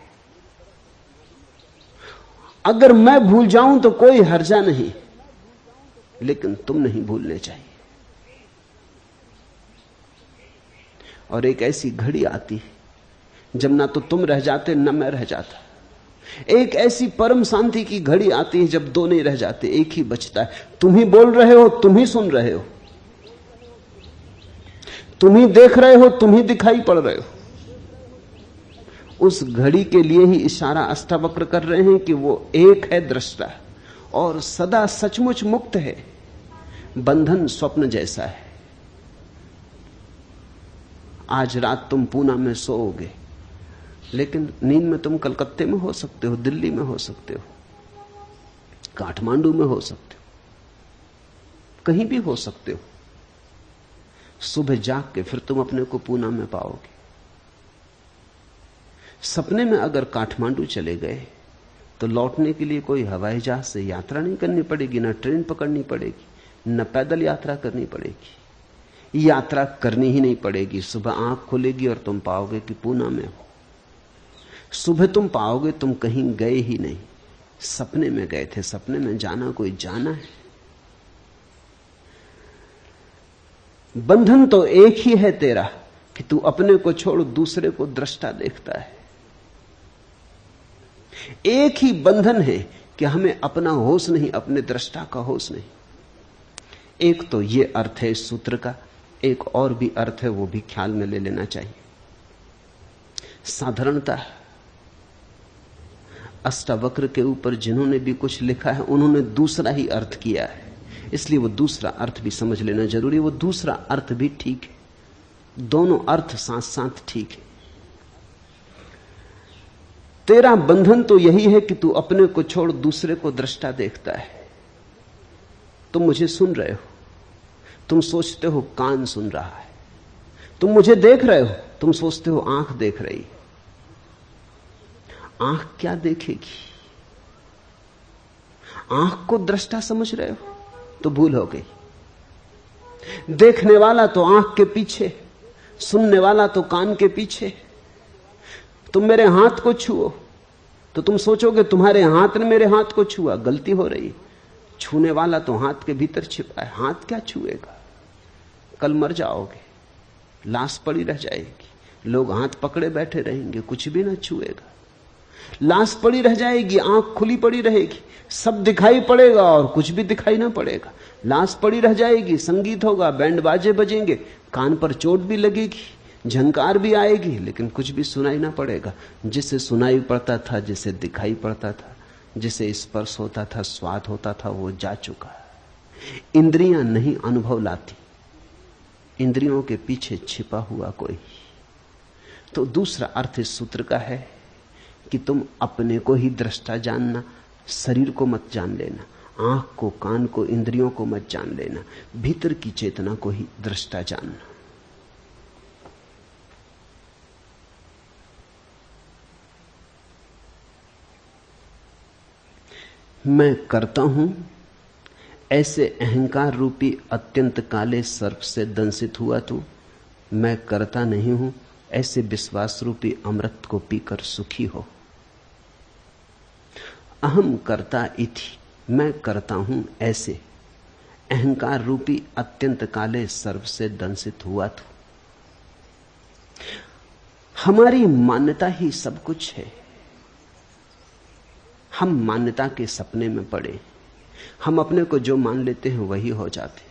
B: अगर मैं भूल जाऊं तो कोई हर्जा नहीं, लेकिन तुम नहीं भूलने चाहिए। और एक ऐसी घड़ी आती जब ना तो तुम रह जाते न मैं रह जाता। एक ऐसी परम शांति की घड़ी आती है जब दो नहीं रह जाते, एक ही बचता है। तुम ही बोल रहे हो, तुम ही सुन रहे हो, तुम ही देख रहे हो, तुम ही दिखाई पड़ रहे हो। उस घड़ी के लिए ही इशारा अष्टावक्र कर रहे हैं कि वो एक है दृष्टा और सदा सचमुच मुक्त है। बंधन स्वप्न जैसा है। आज रात तुम पूना में सोओगे, लेकिन नींद में तुम कलकत्ते में हो सकते हो, दिल्ली में हो सकते हो, काठमांडू में हो सकते हो, कहीं भी हो सकते हो। सुबह जाग के फिर तुम अपने को पूना में पाओगे। सपने में अगर काठमांडू चले गए तो लौटने के लिए कोई हवाई जहाज से यात्रा नहीं करनी पड़ेगी, ना ट्रेन पकड़नी पड़ेगी, न पैदल यात्रा करनी पड़ेगी। यात्रा करनी ही नहीं पड़ेगी। सुबह आंख खुलेगी और तुम पाओगे कि पूना में हो। सुबह तुम पाओगे तुम कहीं गए ही नहीं, सपने में गए थे। सपने में जाना कोई जाना है। बंधन तो एक ही है तेरा कि तू अपने को छोड़ दूसरे को दृष्टा देखता है। एक ही बंधन है कि हमें अपना होश नहीं, अपने दृष्टा का होश नहीं। एक तो ये अर्थ है इस सूत्र का, एक और भी अर्थ है, वो भी ख्याल में ले लेना चाहिए। साधारणतः अष्टावक्र के ऊपर जिन्होंने भी कुछ लिखा है उन्होंने दूसरा ही अर्थ किया है। इसलिए वो दूसरा अर्थ भी समझ लेना जरूरी है। वो दूसरा अर्थ भी ठीक है, दोनों अर्थ साथ साथ ठीक है। तेरा बंधन तो यही है कि तू अपने को छोड़ दूसरे को दृष्टा देखता है। तुम मुझे सुन रहे हो, तुम सोचते हो कान सुन रहा है, तुम मुझे देख रहे हो, तुम सोचते हो आंख देख रही है। आंख क्या देखेगी? आंख को दृष्टा समझ रहे हो तो भूल हो गई। देखने वाला तो आंख के पीछे, सुनने वाला तो कान के पीछे। तुम मेरे हाथ को छुओ तो तुम सोचोगे तुम्हारे हाथ ने मेरे हाथ को छुआ, गलती हो रही। छूने वाला तो हाथ के भीतर छिपा है, हाथ क्या छुएगा? कल मर जाओगे, लाश पड़ी रह जाएगी, लोग हाथ पकड़े बैठे रहेंगे, कुछ भी ना छुएगा। लाश पड़ी रह जाएगी, आंख खुली पड़ी रहेगी, सब दिखाई पड़ेगा और कुछ भी दिखाई ना पड़ेगा। लाश पड़ी रह जाएगी, संगीत होगा, बैंड बाजे बजेंगे, कान पर चोट भी लगेगी, झंकार भी आएगी, लेकिन कुछ भी सुनाई ना पड़ेगा। जिसे सुनाई पड़ता था, जिसे दिखाई पड़ता था, जिसे स्पर्श होता था, स्वाद होता था, वो जा चुका। इंद्रियां नहीं अनुभव लाती, इंद्रियों के पीछे छिपा हुआ कोई। तो दूसरा अर्थ इस सूत्र का है कि तुम अपने को ही दृष्टा जानना, शरीर को मत जान लेना, आंख को, कान को, इंद्रियों को मत जान लेना, भीतर की चेतना को ही दृष्टा जानना। मैं करता हूं ऐसे अहंकार रूपी अत्यंत काले सर्प से दंशित हुआ तू, मैं करता नहीं हूं ऐसे विश्वास रूपी अमृत को पीकर सुखी हो। अहम करता इति, मैं करता हूं ऐसे अहंकार रूपी अत्यंत काले सर्प से दंशित हुआ तू। हमारी मान्यता ही सब कुछ है। हम मान्यता के सपने में पड़े, हम अपने को जो मान लेते हैं वही हो जाते।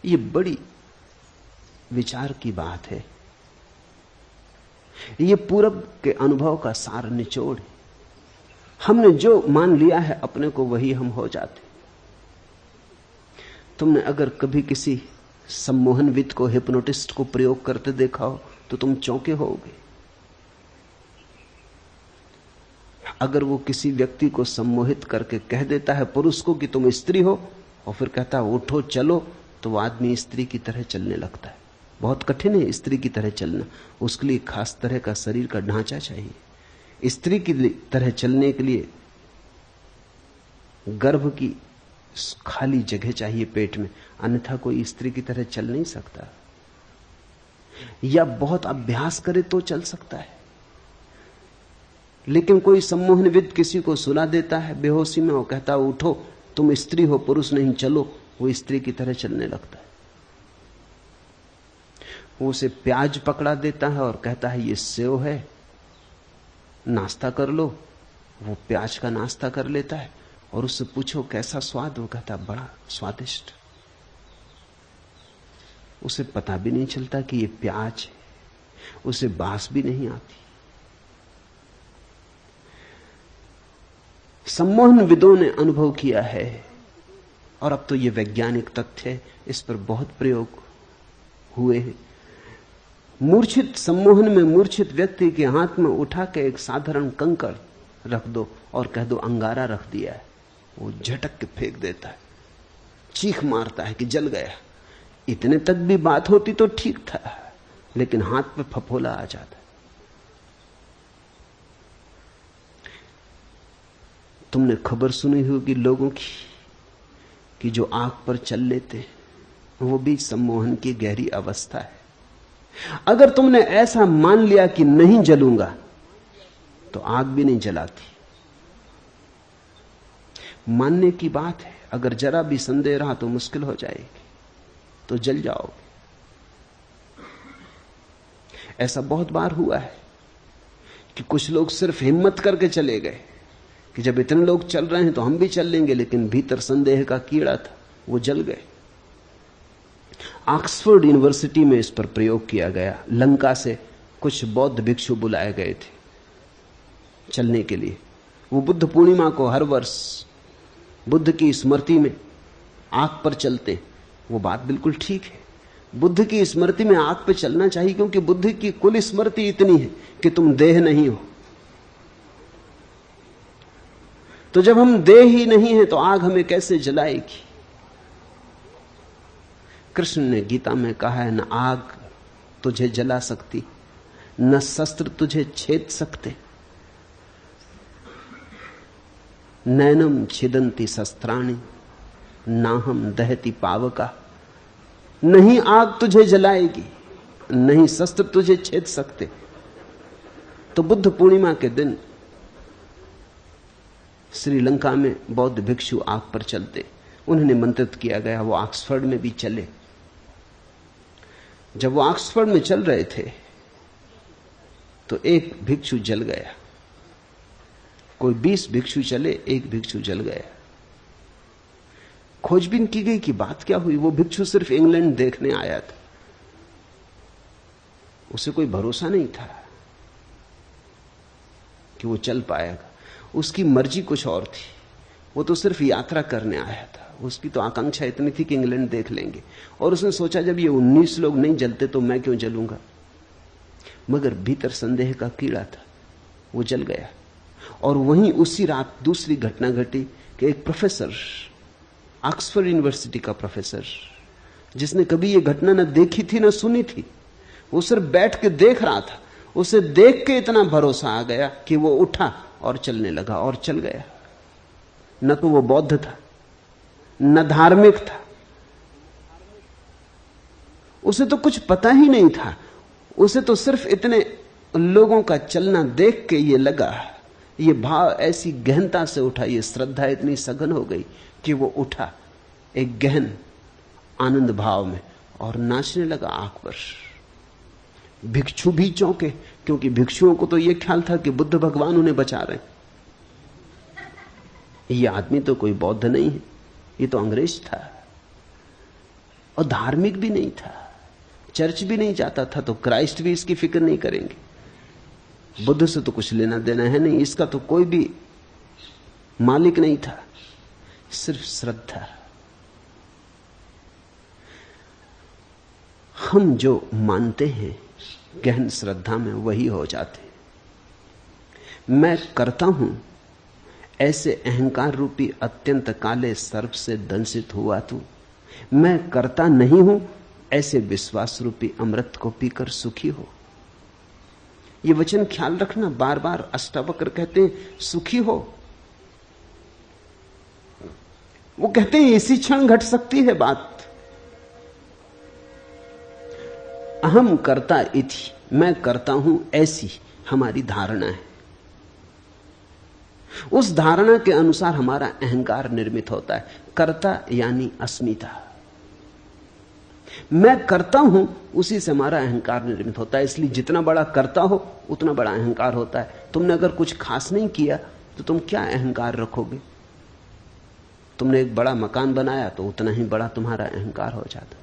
B: ये बड़ी विचार की बात है। ये पूरब के अनुभव का सार निचोड़ है। हमने जो मान लिया है अपने को, वही हम हो जाते। तुमने अगर कभी किसी सम्मोहनविद को, हिप्नोटिस्ट को प्रयोग करते देखा हो तो तुम चौंके होगे। अगर वो किसी व्यक्ति को सम्मोहित करके कह देता है पुरुष को कि तुम स्त्री हो, और फिर कहता है उठो चलो, तो वो आदमी स्त्री की तरह चलने लगता है। बहुत कठिन है स्त्री की तरह चलना, उसके लिए खास तरह का शरीर का ढांचा चाहिए। स्त्री की तरह चलने के लिए गर्भ की खाली जगह चाहिए पेट में, अन्यथा कोई स्त्री की तरह चल नहीं सकता। या बहुत अभ्यास करे तो चल सकता है। लेकिन कोई सम्मोहनविद किसी को सुला देता है बेहोशी में, और कहता है उठो तुम स्त्री हो, पुरुष नहीं, चलो, वो स्त्री की तरह चलने लगता है। वो उसे प्याज पकड़ा देता है और कहता है ये सेव है, नाश्ता कर लो, वो प्याज का नाश्ता कर लेता है। और उससे पूछो कैसा स्वाद, वो कहता है बड़ा स्वादिष्ट। उसे पता भी नहीं चलता कि ये प्याज है, उसे बास भी नहीं आती। सम्मोहनविदों ने अनुभव किया है, और अब तो ये वैज्ञानिक तथ्य है, इस पर बहुत प्रयोग हुए हैं। मूर्छित सम्मोहन में मूर्छित व्यक्ति के हाथ में उठा के एक साधारण कंकड़ रख दो और कह दो अंगारा रख दिया है, वो झटक के फेंक देता है, चीख मारता है कि जल गया। इतने तक भी बात होती तो ठीक था, लेकिन हाथ पे फफोला आ जाता। तुमने खबर सुनी होगी लोगों की कि जो आग पर चल लेते वो भी सम्मोहन की गहरी अवस्था है। अगर तुमने ऐसा मान लिया कि नहीं जलूंगा, तो आग भी नहीं जलाती। मानने की बात है, अगर जरा भी संदेह रहा तो मुश्किल हो जाएगी, तो जल जाओगे। ऐसा बहुत बार हुआ है कि कुछ लोग सिर्फ हिम्मत करके चले गए कि जब इतने लोग चल रहे हैं तो हम भी चल लेंगे, लेकिन भीतर संदेह का कीड़ा था, वो जल गए। ऑक्सफोर्ड यूनिवर्सिटी में इस पर प्रयोग किया गया। लंका से कुछ बौद्ध भिक्षु बुलाए गए थे चलने के लिए। वो बुद्ध पूर्णिमा को हर वर्ष बुद्ध की स्मृति में आग पर चलते, वो बात बिल्कुल ठीक है। बुद्ध की स्मृति में आग पर चलना चाहिए, क्योंकि बुद्ध की कुल स्मृति इतनी है कि तुम देह नहीं हो। तो जब हम देह ही नहीं है तो आग हमें कैसे जलाएगी? कृष्ण ने गीता में कहा है, न आग तुझे जला सकती, न शस्त्र तुझे छेद सकते। नैनम छिदंती शस्त्राणि नाहम दहती पावका। नहीं आग तुझे जलाएगी, नहीं शस्त्र तुझे छेद सकते। तो बुद्ध पूर्णिमा के दिन श्रीलंका में बौद्ध भिक्षु आग पर चलते, उन्हें निमंत्रित किया गया, वो ऑक्सफोर्ड में भी चले। जब वो ऑक्सफोर्ड में चल रहे थे तो एक भिक्षु जल गया। कोई 20 भिक्षु चले, एक भिक्षु जल गया। खोजबीन की गई कि बात क्या हुई। वो भिक्षु सिर्फ इंग्लैंड देखने आया था, उसे कोई भरोसा नहीं था कि वो चल पाएगा। उसकी मर्जी कुछ और थी, वो तो सिर्फ यात्रा करने आया था। उसकी तो आकांक्षा इतनी थी कि इंग्लैंड देख लेंगे, और उसने सोचा जब ये 19 लोग नहीं जलते तो मैं क्यों जलूंगा। मगर भीतर संदेह का कीड़ा था, वो जल गया। और वहीं उसी रात दूसरी घटना घटी कि एक प्रोफेसर, ऑक्सफोर्ड यूनिवर्सिटी का प्रोफेसर, जिसने कभी ये घटना न देखी थी न सुनी थी, वो सिर्फ बैठ के देख रहा था। उसे देख के इतना भरोसा आ गया कि वो उठा और चलने लगा और चल गया। न तो वो बौद्ध था, न धार्मिक था, उसे तो कुछ पता ही नहीं था। उसे तो सिर्फ इतने लोगों का चलना देख के ये लगा, ये भाव ऐसी गहनता से उठा, ये श्रद्धा इतनी सघन हो गई कि वो उठा एक गहन आनंद भाव में और नाचने लगा आग पर। भिक्षु भी चौंके, क्योंकि भिक्षुओं को तो यह ख्याल था कि बुद्ध भगवान उन्हें बचा रहे हैं। ये आदमी तो कोई बौद्ध नहीं है, ये तो अंग्रेज था और धार्मिक भी नहीं था, चर्च भी नहीं जाता था, तो क्राइस्ट भी इसकी फिक्र नहीं करेंगे। बुद्ध से तो कुछ लेना देना है नहीं, इसका तो कोई भी मालिक नहीं था, सिर्फ श्रद्धा। हम जो मानते हैं गहन श्रद्धा में वही हो जाते। मैं करता हूं ऐसे अहंकार रूपी अत्यंत काले सर्प से दंशित हुआ तू। मैं करता नहीं हूं ऐसे विश्वास रूपी अमृत को पीकर सुखी हो। ये वचन ख्याल रखना, बार बार अष्टावक्र कहते हैं सुखी हो। वो कहते हैं इसी क्षण घट सकती है बात। अहम करता इति, मैं करता हूं ऐसी हमारी धारणा है। उस धारणा के अनुसार हमारा अहंकार निर्मित होता है। कर्ता यानी अस्मिता। मैं करता हूं, उसी से हमारा अहंकार निर्मित होता है। इसलिए जितना बड़ा करता हो उतना बड़ा अहंकार होता है। तुमने अगर कुछ खास नहीं किया तो तुम क्या अहंकार रखोगे? तुमने एक बड़ा मकान बनाया तो उतना ही बड़ा तुम्हारा अहंकार हो जाता।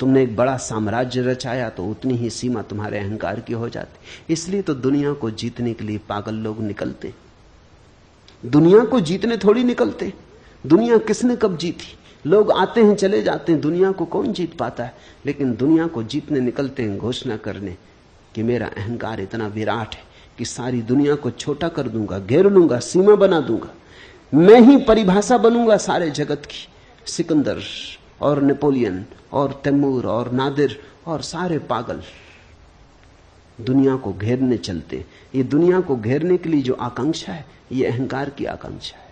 B: तुमने एक बड़ा साम्राज्य रचाया तो उतनी ही सीमा तुम्हारे अहंकार की हो जाती। इसलिए तो दुनिया को जीतने के लिए पागल लोग निकलते। दुनिया को जीतने थोड़ी निकलते। दुनिया किसने कब जीती? लोग आते हैं चले जाते हैं, दुनिया को कौन जीत पाता है? लेकिन दुनिया को जीतने निकलते हैं घोषणा करने कि मेरा अहंकार इतना विराट है कि सारी दुनिया को छोटा कर दूंगा, घेर लूंगा, सीमा बना दूंगा। मैं ही परिभाषा बनूंगा सारे जगत की। सिकंदर और नेपोलियन और तैमूर और नादिर और सारे पागल दुनिया को घेरने चलते। ये दुनिया को घेरने के लिए जो आकांक्षा है, ये अहंकार की आकांक्षा है।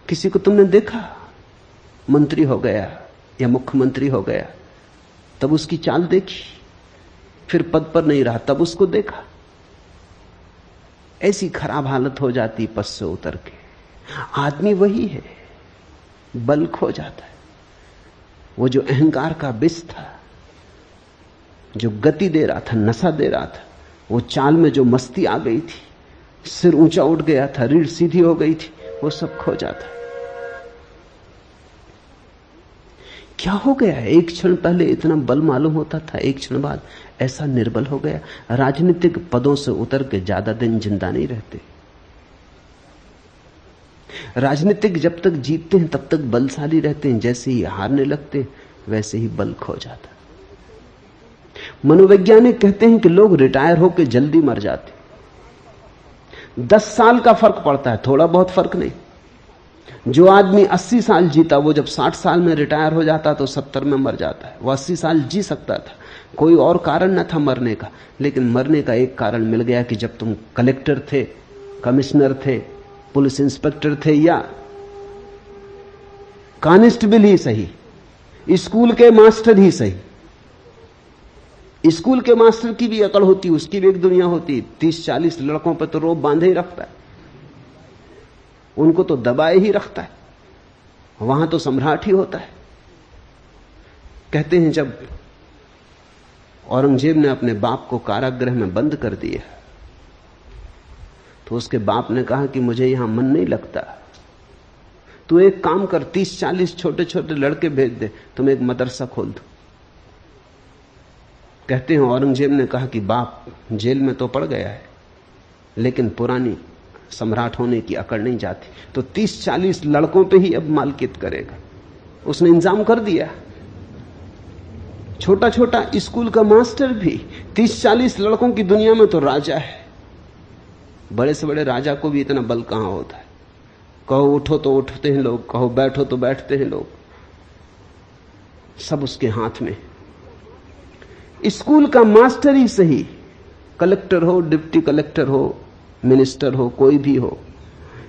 B: किसी को तुमने देखा मंत्री हो गया या मुख्यमंत्री हो गया, तब उसकी चाल देखी, फिर पद पर नहीं रहा तब उसको देखा, ऐसी खराब हालत हो जाती पद से उतर के। आदमी वही है, बल खो जाता है। वो जो अहंकार का विष था, जो गति दे रहा था, नशा दे रहा था, वो चाल में जो मस्ती आ गई थी, सिर ऊंचा उठ गया था, रीढ़ सीधी हो गई थी, वो सब खो जाता है। क्या हो गया है? एक क्षण पहले इतना बल मालूम होता था, एक क्षण बाद ऐसा निर्बल हो गया। राजनीतिक पदों से उतर के ज्यादा दिन जिंदा नहीं रहते। राजनीतिक जब तक जीतते हैं तब तक बलशाली रहते हैं, जैसे ही हारने लगते वैसे ही बल खो जाता। मनोवैज्ञानिक कहते हैं कि लोग रिटायर होकर जल्दी मर जाते। 10 साल का फर्क पड़ता है, थोड़ा बहुत फर्क नहीं। जो आदमी 80 साल जीता वो जब 60 साल में रिटायर हो जाता तो 70 में मर जाता है। वो 80 साल जी सकता था, कोई और कारण न था मरने का, लेकिन मरने का एक कारण मिल गया कि जब तुम कलेक्टर थे, कमिश्नर थे, पुलिस इंस्पेक्टर थे या कांस्टेबल ही सही, स्कूल के मास्टर ही सही। स्कूल के मास्टर की भी अकड़ होती, उसकी भी एक दुनिया होती। 30-40 लड़कों पर तो रोब बांधे ही रखता है, उनको तो दबाए ही रखता है, वहां तो सम्राट ही होता है। कहते हैं जब औरंगजेब ने अपने बाप को कारागृह में बंद कर दिया तो उसके बाप ने कहा कि मुझे यहां मन नहीं लगता, तू एक काम कर, 30-40 छोटे छोटे लड़के भेज दे, तुम एक मदरसा खोल दो। कहते हैं औरंगजेब ने कहा कि बाप, जेल में तो पड़ गया है लेकिन पुरानी सम्राट होने की अकड़ नहीं जाती, तो 30-40 लड़कों पे ही अब मालकियत करेगा। उसने इंतजाम कर दिया। छोटा छोटा स्कूल का मास्टर भी 30-40 लड़कों की दुनिया में तो राजा है। बड़े से बड़े राजा को भी इतना बल कहां होता है। कहो उठो तो उठते हैं लोग, कहो बैठो तो बैठते हैं लोग, सब उसके हाथ में। स्कूल का मास्टर ही सही, कलेक्टर हो, डिप्टी कलेक्टर हो, मिनिस्टर हो, कोई भी हो,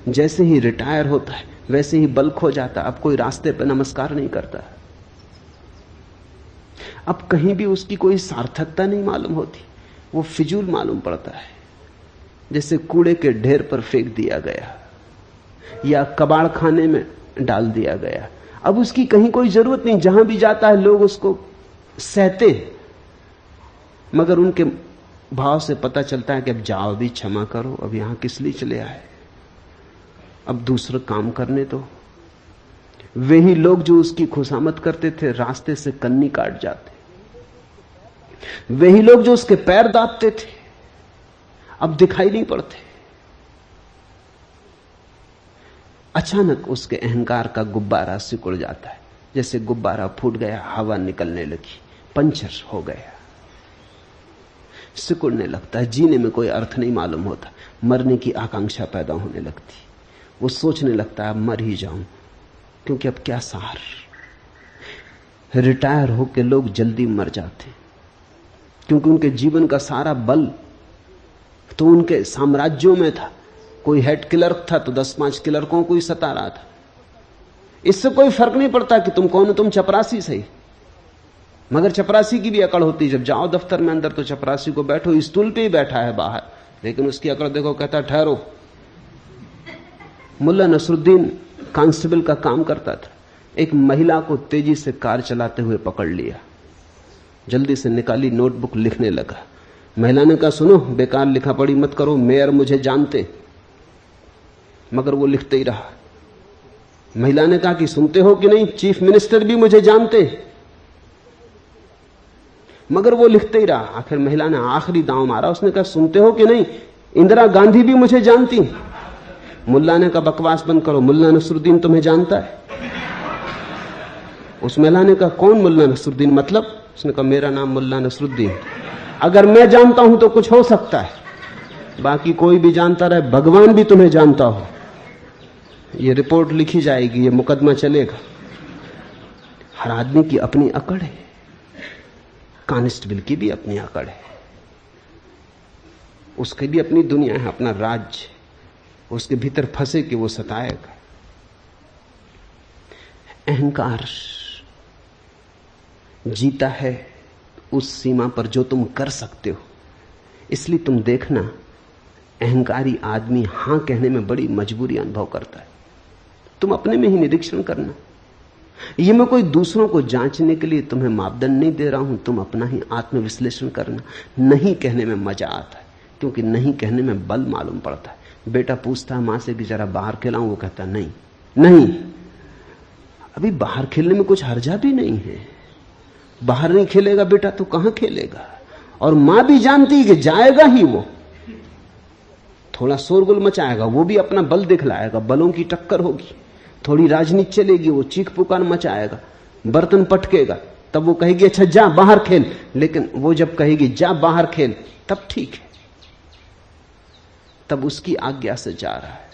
B: जैसे ही रिटायर होता है वैसे ही बल खो जाता। अब कोई रास्ते पर नमस्कार नहीं करता, अब कहीं भी उसकी कोई सार्थकता नहीं मालूम होती, वो फिजूल मालूम पड़ता है, जैसे कूड़े के ढेर पर फेंक दिया गया या कबाड़ खाने में डाल दिया गया। अब उसकी कहीं कोई जरूरत नहीं, जहां भी जाता है लोग उसको सहते हैं, मगर उनके भाव से पता चलता है कि अब जाओ, भी क्षमा करो, अब यहां किस लिए चले आए, अब दूसरा काम करने दो। वे ही लोग जो उसकी खुशामद करते थे रास्ते से कन्नी काट जाते, वे ही लोग जो उसके पैर दाबते थे अब दिखाई नहीं पड़ते। अचानक उसके अहंकार का गुब्बारा सिकुड़ जाता है, जैसे गुब्बारा फूट गया, हवा निकलने लगी, पंचर हो गया, सिकुड़ने लगता है। जीने में कोई अर्थ नहीं मालूम होता, मरने की आकांक्षा पैदा होने लगती। वो सोचने लगता है मर ही जाऊं, क्योंकि अब क्या सार। रिटायर होकर लोग जल्दी मर जाते क्योंकि उनके जीवन का सारा बल तो उनके साम्राज्यों में था। कोई हेड क्लर्क था तो 10-5 क्लर्कों को ही सता रहा था। इससे कोई फर्क नहीं पड़ता कि तुम कौन हो, तुम चपरासी सही, मगर चपरासी की भी अकड़ होती। जब जाओ दफ्तर में अंदर तो चपरासी को बैठो, स्टूल पे ही बैठा है बाहर, लेकिन उसकी अकड़ देखो, कहता ठहरो। मुल्ला नसरुद्दीन कांस्टेबल का काम करता था, एक महिला को तेजी से कार चलाते हुए पकड़ लिया, जल्दी से निकाली नोटबुक, लिखने लगा। महिला ने कहा सुनो, बेकार लिखा पढ़ी मत करो, मेयर मुझे जानते, मगर वो लिखते ही रहा। महिला ने कहा कि सुनते हो कि नहीं, चीफ मिनिस्टर भी मुझे जानते, मगर वो लिखते ही रहा। आखिर महिला ने आखिरी दांव मारा, उसने कहा सुनते हो कि नहीं, इंदिरा गांधी भी मुझे जानती। मुल्ला ने कहा बकवास बंद करो, मुल्ला नसरुद्दीन तुम्हें जानता है। उस महिला ने कहा कौन मुल्ला नसरुद्दीन, मतलब? उसने कहा मेरा नाम मुल्ला नसरुद्दीन, अगर मैं जानता हूं तो कुछ हो सकता है, बाकी कोई भी जानता रहे, भगवान भी तुम्हें जानता हो। ये रिपोर्ट लिखी जाएगी, ये मुकदमा चलेगा। हर आदमी की अपनी अकड़ है, कांस्टेबल की भी अपनी अकड़ है, उसकी भी अपनी दुनिया है, अपना राज्य, उसके भीतर फंसे कि वो सताएगा। अहंकार जीता है उस सीमा पर जो तुम कर सकते हो। इसलिए तुम देखना, अहंकारी आदमी हां कहने में बड़ी मजबूरी अनुभव करता है। तुम अपने में ही निरीक्षण करना। ये मैं कोई दूसरों को जांचने के लिए तुम्हें मापदंड नहीं दे रहा हूं, तुम अपना ही आत्मविश्लेषण करना। नहीं कहने में मजा आता है, क्योंकि नहीं कहने में बल मालूम पड़ता है। बेटा पूछता है मां से कि जरा बाहर खिलाऊं, वो कहता नहीं नहीं। अभी बाहर खेलने में कुछ हर्जा भी नहीं है। बाहर नहीं खेलेगा बेटा तो कहां खेलेगा? और मां भी जानती है कि जाएगा ही वो, थोड़ा शोरगुल मचाएगा, वो भी अपना बल दिखलाएगा, बलों की टक्कर होगी, थोड़ी राजनीति चलेगी, वो चीख पुकार मचाएगा, बर्तन पटकेगा, तब वो कहेगी अच्छा जा बाहर खेल। लेकिन वो जब कहेगी जा बाहर खेल तब ठीक है, तब उसकी आज्ञा से जा रहा है।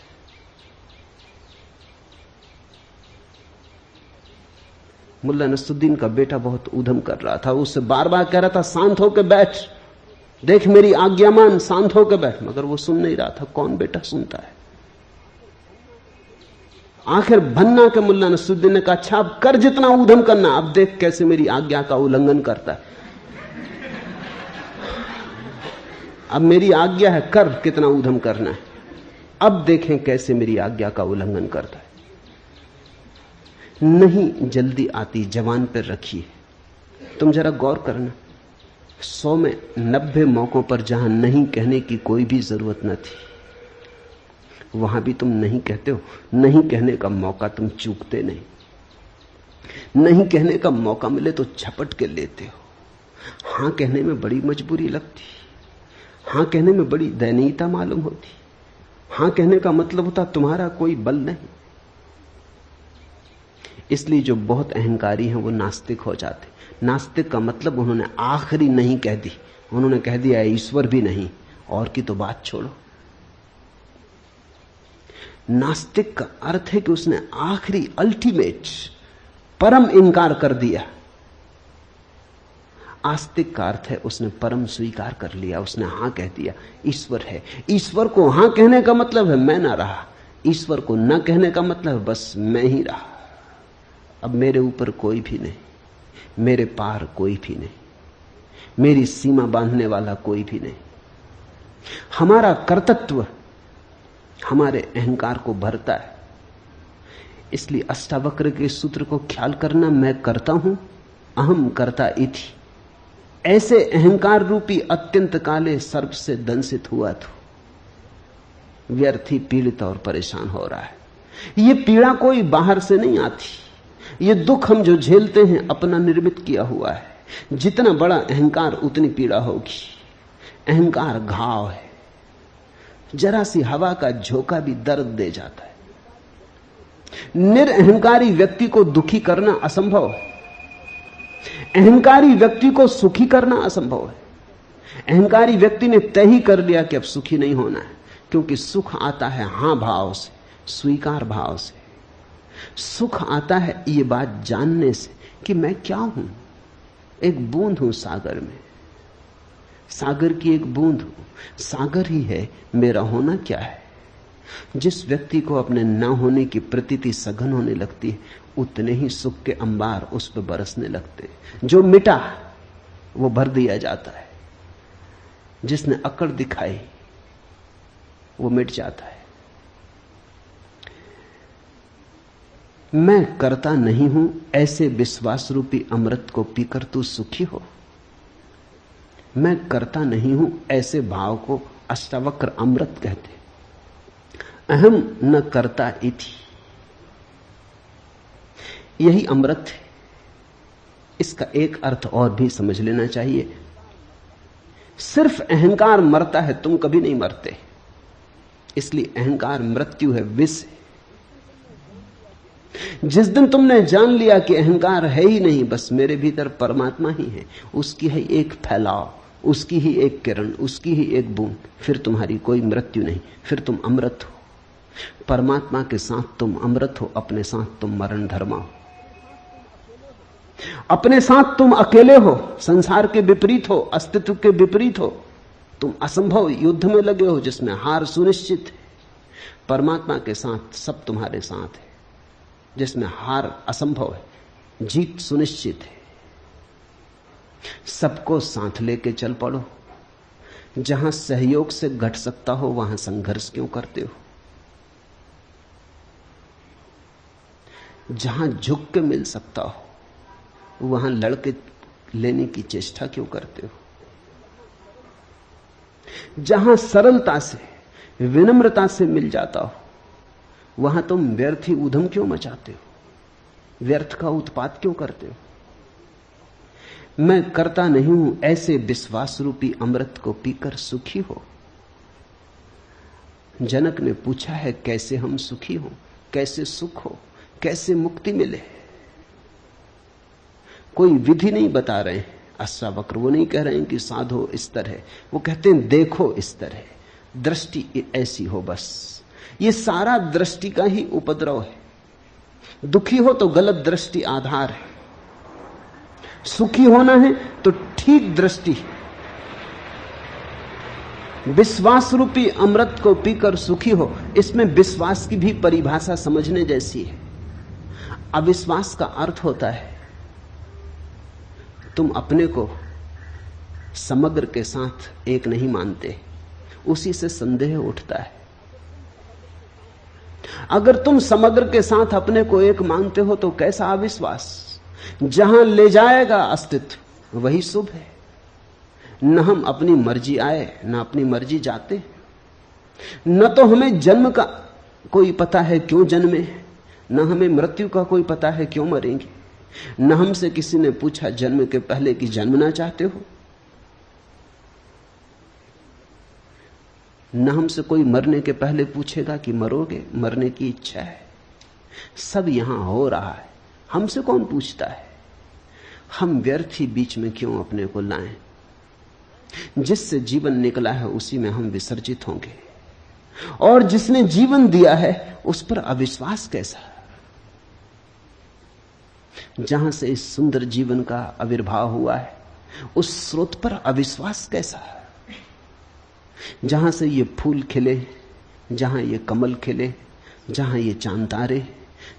B: मुल्ला नसरुद्दीन का बेटा बहुत ऊधम कर रहा था, उससे बार बार कह रहा था शांत होकर बैठ, देख मेरी आज्ञा मान, शांत होकर बैठ, मगर वो सुन नहीं रहा था। कौन बेटा सुनता है? आखिर भन्ना के मुल्ला नसरुद्दीन ने कहा अच्छा अब कर जितना ऊधम करना, अब देख कैसे मेरी आज्ञा का उल्लंघन करता है। अब मेरी आज्ञा है, कर कितना ऊधम करना है, अब देखें कैसे मेरी आज्ञा का उल्लंघन करता है। नहीं जल्दी आती जवान पर रखिए। तुम जरा गौर करना, 100 में 90 मौकों पर जहां नहीं कहने की कोई भी जरूरत न थी, वहां भी तुम नहीं कहते हो। नहीं कहने का मौका तुम चूकते नहीं, नहीं कहने का मौका मिले तो झपट के लेते हो। हां कहने में बड़ी मजबूरी लगती, हां कहने में बड़ी दयनीयता मालूम होती। हां कहने का मतलब होता तुम्हारा कोई बल नहीं। इसलिए जो बहुत अहंकारी हैं वो नास्तिक हो जाते। नास्तिक का मतलब उन्होंने आखिरी नहीं कह दी, उन्होंने कह दिया ईश्वर भी नहीं, और की तो बात छोड़ो। नास्तिक का अर्थ है कि उसने आखिरी अल्टीमेट परम इंकार कर दिया। आस्तिक का अर्थ है उसने परम स्वीकार कर लिया, उसने हां कह दिया ईश्वर है। ईश्वर को हां कहने का मतलब है मैं ना रहा, ईश्वर को न कहने का मतलब है बस मैं ही रहा। अब मेरे ऊपर कोई भी नहीं, मेरे पार कोई भी नहीं, मेरी सीमा बांधने वाला कोई भी नहीं। हमारा कर्तृत्व हमारे अहंकार को भरता है। इसलिए अष्टावक्र के सूत्र को ख्याल करना, मैं करता हूं, अहम कर्ता इति। ऐसे अहंकार रूपी अत्यंत काले सर्प से दंशित हुआ तो व्यर्थी पीड़ित और परेशान हो रहा है। यह पीड़ा कोई बाहर से नहीं आती, ये दुख हम जो झेलते हैं अपना निर्मित किया हुआ है। जितना बड़ा अहंकार उतनी पीड़ा होगी। अहंकार घाव है, जरा सी हवा का झोंका भी दर्द दे जाता है। निरअहंकारी व्यक्ति को दुखी करना असंभव है, अहंकारी व्यक्ति को सुखी करना असंभव है। अहंकारी व्यक्ति ने तय ही कर लिया कि अब सुखी नहीं होना है, क्योंकि सुख आता है हां भाव से, स्वीकार भाव से। सुख आता है ये बात जानने से कि मैं क्या हूं, एक बूंद हूं सागर में, सागर की एक बूंद हूं, सागर ही है, मेरा होना क्या है। जिस व्यक्ति को अपने न होने की प्रतीति सघन होने लगती है, उतने ही सुख के अंबार उस पर बरसने लगते हैं। जो मिटा वो भर दिया जाता है, जिसने अकड़ दिखाई वो मिट जाता है। मैं करता नहीं हूं, ऐसे विश्वास रूपी अमृत को पीकर तू सुखी हो। मैं करता नहीं हूं, ऐसे भाव को अष्टावक्र अमृत कहते। अहम न करता इति, यही अमृत है। इसका एक अर्थ और भी समझ लेना चाहिए। सिर्फ अहंकार मरता है, तुम कभी नहीं मरते। इसलिए अहंकार मृत्यु है, विष है। जिस दिन तुमने जान लिया कि अहंकार है ही नहीं, बस मेरे भीतर परमात्मा ही है, उसकी है एक फैलाव, उसकी ही एक किरण, उसकी ही एक बूंद, फिर तुम्हारी कोई मृत्यु नहीं, फिर तुम अमृत हो। परमात्मा के साथ तुम अमृत हो, अपने साथ तुम मरण धर्मा हो। अपने साथ तुम अकेले हो, संसार के विपरीत हो, अस्तित्व के विपरीत हो, तुम असंभव युद्ध में लगे हो जिसमें हार सुनिश्चित है। परमात्मा के साथ सब तुम्हारे साथ है, जिसमें हार असंभव है, जीत सुनिश्चित है। सबको साथ लेके चल पड़ो। जहां सहयोग से घट सकता हो वहां संघर्ष क्यों करते हो? जहां झुक के मिल सकता हो वहां लड़के लेने की चेष्टा क्यों करते हो? जहां सरलता से, विनम्रता से मिल जाता हो वहां तुम व्यर्थी ऊधम क्यों मचाते हो? व्यर्थ का उत्पात क्यों करते हो? मैं करता नहीं हूं, ऐसे विश्वास रूपी अमृत को पीकर सुखी हो। जनक ने पूछा है कैसे हम सुखी हो, कैसे सुख हो, कैसे मुक्ति मिले। कोई विधि नहीं बता रहे हैं अष्टावक्र, वो नहीं कह रहे हैं कि साधो इस तरह, वो कहते हैं देखो इस तरह, दृष्टि ऐसी हो। बस ये सारा दृष्टि का ही उपद्रव है। दुखी हो तो गलत दृष्टि आधार है, सुखी होना है तो ठीक दृष्टि। विश्वास रूपी अमृत को पीकर सुखी हो, इसमें विश्वास की भी परिभाषा समझने जैसी है। अविश्वास का अर्थ होता है तुम अपने को समग्र के साथ एक नहीं मानते, उसी से संदेह उठता है। अगर तुम समग्र के साथ अपने को एक मानते हो तो कैसा अविश्वास। जहां ले जाएगा अस्तित्व वही शुभ है। न हम अपनी मर्जी आए न अपनी मर्जी जाते, न तो हमें जन्म का कोई पता है क्यों जन्मे, न हमें मृत्यु का कोई पता है क्यों मरेंगे। न हमसे किसी ने पूछा जन्म के पहले कि जन्मना चाहते हो, न हमसे कोई मरने के पहले पूछेगा कि मरोगे, मरने की इच्छा है। सब यहां हो रहा है, हमसे कौन पूछता है। हम व्यर्थ ही बीच में क्यों अपने को लाएं। जिससे जीवन निकला है उसी में हम विसर्जित होंगे, और जिसने जीवन दिया है उस पर अविश्वास कैसा। जहां से इस सुंदर जीवन का आविर्भाव हुआ है उस स्रोत पर अविश्वास कैसा। जहां से ये फूल खिले, जहां ये कमल खिले, जहां ये चांद तारे,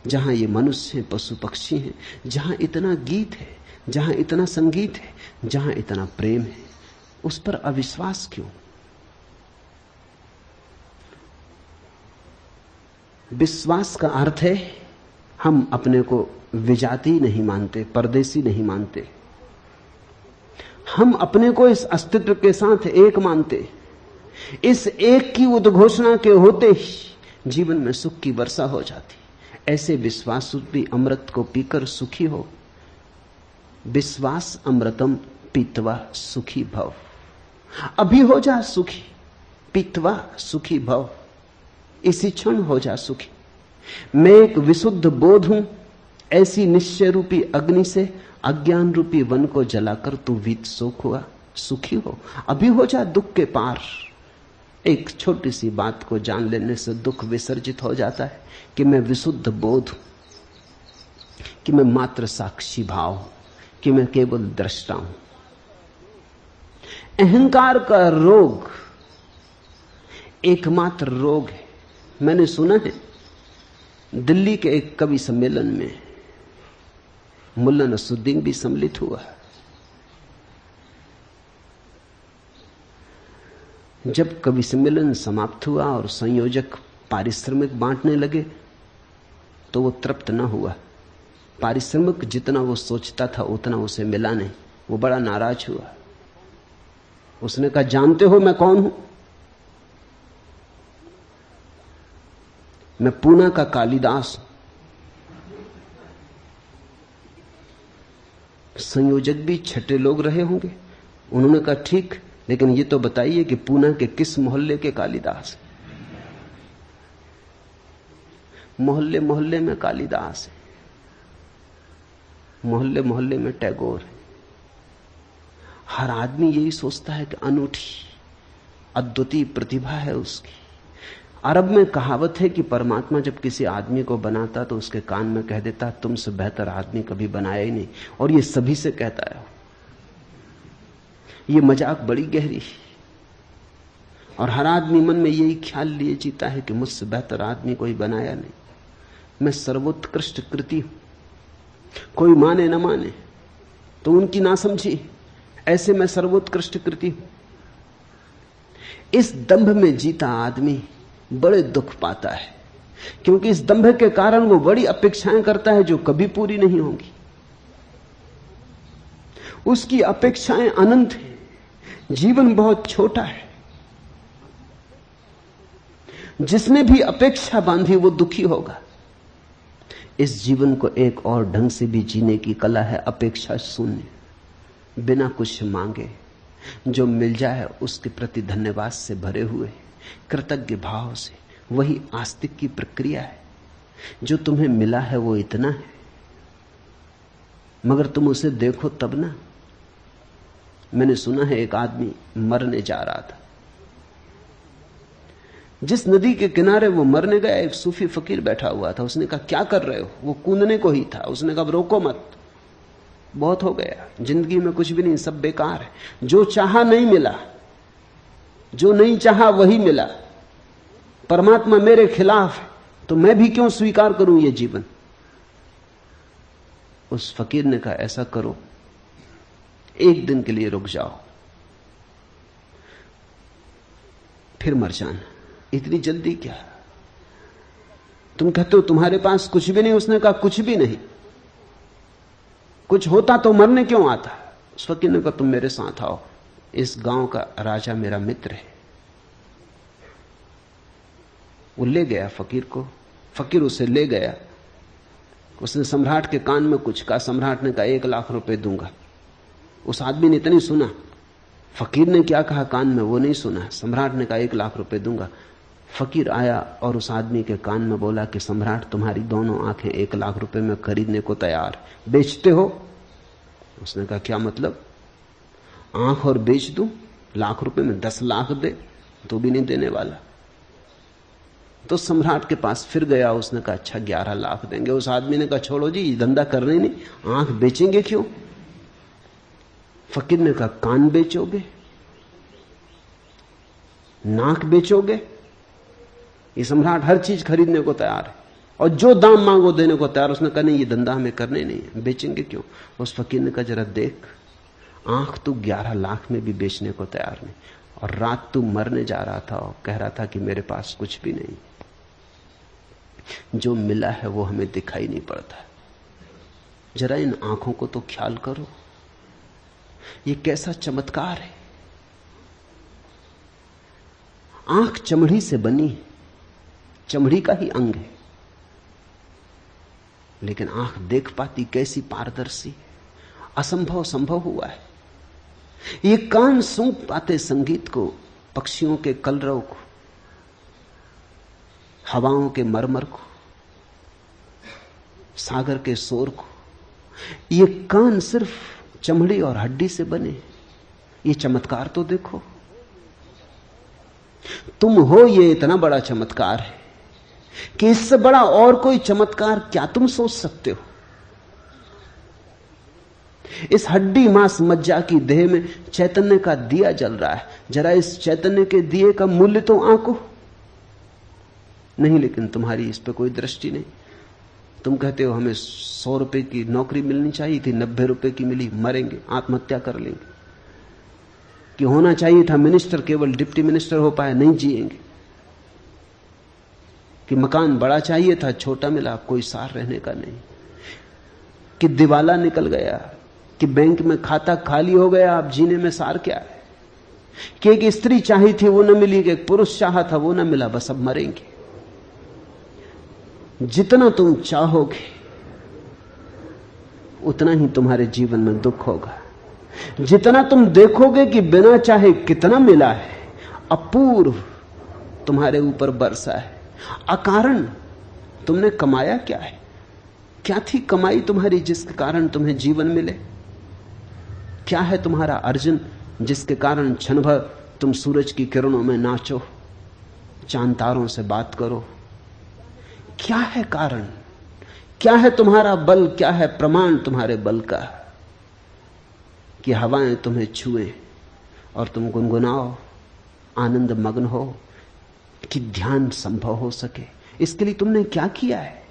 B: जहां ये मनुष्य हैं, पशु पक्षी हैं, जहां इतना गीत है, जहां इतना संगीत है, जहां इतना प्रेम है, उस पर अविश्वास क्यों। विश्वास का अर्थ है हम अपने को विजाती नहीं मानते, परदेसी नहीं मानते। हम अपने को इस अस्तित्व के साथ एक मानते। इस एक की उद्घोषणा के होते ही जीवन में सुख की वर्षा हो जाती। ऐसे विश्वास रूपी अमृत को पीकर सुखी हो। विश्वास अमृतम पीत्वा सुखी भव। अभी हो जा सुखी, पीत्वा सुखी भव, इसी क्षण हो जा सुखी। मैं एक विशुद्ध बोध हूं, ऐसी निश्चय रूपी अग्नि से अज्ञान रूपी वन को जलाकर तू वीत सुख हुआ, सुखी हो। अभी हो जा दुख के पार। एक छोटी सी बात को जान लेने से दुख विसर्जित हो जाता है कि मैं विशुद्ध बोध हूं, कि मैं मात्र साक्षी भाव हूं, कि मैं केवल दृष्टा हूं। अहंकार का रोग एकमात्र रोग है। मैंने सुना है दिल्ली के एक कवि सम्मेलन में मुल्ला नसरुद्दीन भी सम्मिलित हुआ। जब कवि सम्मेलन समाप्त हुआ और संयोजक पारिश्रमिक बांटने लगे तो वो तृप्त न हुआ। पारिश्रमिक जितना वो सोचता था उतना उसे मिला नहीं। वो बड़ा नाराज हुआ। उसने कहा, जानते हो मैं कौन हूं? मैं पूना का कालिदास हूं। संयोजक भी छठे लोग रहे होंगे। उन्होंने कहा, ठीक, लेकिन ये तो बताइए कि पूना के किस मोहल्ले के कालिदास? मोहल्ले मोहल्ले में कालिदास है, मोहल्ले मोहल्ले में टैगोर है। हर आदमी यही सोचता है कि अनूठी अद्वितीय प्रतिभा है उसकी। अरब में कहावत है कि परमात्मा जब किसी आदमी को बनाता तो उसके कान में कह देता, तुमसे बेहतर आदमी कभी बनाया ही नहीं, और ये सभी से कहता है। ये मजाक बड़ी गहरी, और हर आदमी मन में यही ख्याल लिए जीता है कि मुझसे बेहतर आदमी कोई बनाया नहीं, मैं सर्वोत्कृष्ट कृति हूं। कोई माने न माने तो उनकी नासमझी, ऐसे मैं सर्वोत्कृष्ट कृति हूं। इस दंभ में जीता आदमी बड़े दुख पाता है, क्योंकि इस दंभ के कारण वो बड़ी अपेक्षाएं करता है जो कभी पूरी नहीं होंगी। उसकी अपेक्षाएं अनंत हैं, जीवन बहुत छोटा है। जिसने भी अपेक्षा बांधी वो दुखी होगा। इस जीवन को एक और ढंग से भी जीने की कला है अपेक्षा शून्य, बिना कुछ मांगे। जो मिल जाए उसके प्रति धन्यवाद से भरे हुए, कृतज्ञ भाव से। वही आस्तिक की प्रक्रिया है। जो तुम्हें मिला है वो इतना है, मगर तुम उसे देखो तब ना। मैंने सुना है एक आदमी मरने जा रहा था। जिस नदी के किनारे वो मरने गया, एक सूफी फकीर बैठा हुआ था। उसने कहा क्या कर रहे हो? वो कूदने को ही था। उसने कहा रोको मत, बहुत हो गया, जिंदगी में कुछ भी नहीं, सब बेकार है। जो चाहा नहीं मिला, जो नहीं चाहा वही मिला। परमात्मा मेरे खिलाफ है तो मैं भी क्यों स्वीकार करूं ये जीवन? उस फकीर ने कहा ऐसा करो, एक दिन के लिए रुक जाओ, फिर मर जाना। इतनी जल्दी क्या? तुम कहते हो तुम्हारे पास कुछ भी नहीं। उसने कहा कुछ भी नहीं। कुछ होता तो मरने क्यों आता? उस फकीर ने कहा तुम मेरे साथ आओ, इस गांव का राजा मेरा मित्र है। वो ले गया फकीर को। फकीर उसे ले गया। उसने सम्राट के कान में कुछ कहा। सम्राट ने कहा 1 लाख रुपए दूंगा। उस आदमी ने इतनी सुना, फकीर ने क्या कहा कान में वो नहीं सुना। सम्राट ने कहा 1 लाख रुपए दूंगा। फकीर आया और उस आदमी के कान में बोला कि सम्राट तुम्हारी दोनों आंखें 1 लाख रुपए में खरीदने को तैयार, बेचते हो? उसने कहा क्या मतलब? आंख और बेच दूं? लाख रुपए में 10 लाख दे तो भी नहीं देने वाला। तो सम्राट के पास फिर गया। उसने कहा अच्छा 11 लाख देंगे। उस आदमी ने कहा छोड़ो जी, धंधा करने नहीं, आंख बेचेंगे क्यों? फकीर ने कहा कान बेचोगे, नाक बेचोगे? ये सम्राट हर चीज खरीदने को तैयार है और जो दाम मांगो देने को तैयार। उसने कहा नहीं, ये धंधा हमें करने नहीं है, बेचेंगे क्यों? उस फकीर ने कहा जरा देख, आंख तू 11 लाख में भी बेचने को तैयार नहीं, और रात तू मरने जा रहा था और कह रहा था कि मेरे पास कुछ भी नहीं। जो मिला है वो हमें दिखाई नहीं पड़ता। जरा इन आंखों को तो ख्याल करो, ये कैसा चमत्कार है। आंख चमड़ी से बनी है, चमड़ी का ही अंग है, लेकिन आंख देख पाती कैसी पारदर्शी। असंभव संभव हुआ है। ये कान सूंघ पाते संगीत को, पक्षियों के कलरव को, हवाओं के मरमर को, सागर के शोर को। ये कान सिर्फ चमड़ी और हड्डी से बने। ये चमत्कार तो देखो। तुम हो, ये इतना बड़ा चमत्कार है कि इससे बड़ा और कोई चमत्कार क्या तुम सोच सकते हो? इस हड्डी मांस मज्जा की देह में चैतन्य का दिया जल रहा है। जरा इस चैतन्य के दिए का मूल्य तो आंको नहीं, लेकिन तुम्हारी इस पे कोई दृष्टि नहीं। तुम कहते हो हमें 100 रुपए की नौकरी मिलनी चाहिए थी, 90 रुपए की मिली, मरेंगे, आत्महत्या कर लेंगे। कि होना चाहिए था मिनिस्टर, केवल डिप्टी मिनिस्टर हो पाए, नहीं जिएंगे। कि मकान बड़ा चाहिए था, छोटा मिला, कोई सार रहने का नहीं। कि दिवाला निकल गया, कि बैंक में खाता खाली हो गया, अब जीने में सार क्या है। कि एक स्त्री चाही थी वो न मिली, कि एक पुरुष चाहा था वो न मिला, बस अब मरेंगे। जितना तुम चाहोगे उतना ही तुम्हारे जीवन में दुख होगा। जितना तुम देखोगे कि बिना चाहे कितना मिला है, अपूर्व तुम्हारे ऊपर बरसा है, अकारण तुमने कमाया क्या है? क्या थी कमाई तुम्हारी जिसके कारण तुम्हें जीवन मिले? क्या है तुम्हारा अर्जन जिसके कारण क्षण भर तुम सूरज की किरणों में नाचो, चांद तारों से बात करो? क्या है कारण? क्या है तुम्हारा बल? क्या है प्रमाण तुम्हारे बल का कि हवाएं तुम्हें छुए और तुम गुनगुनाओ, आनंद मग्न हो, कि ध्यान संभव हो सके? इसके लिए तुमने क्या किया है?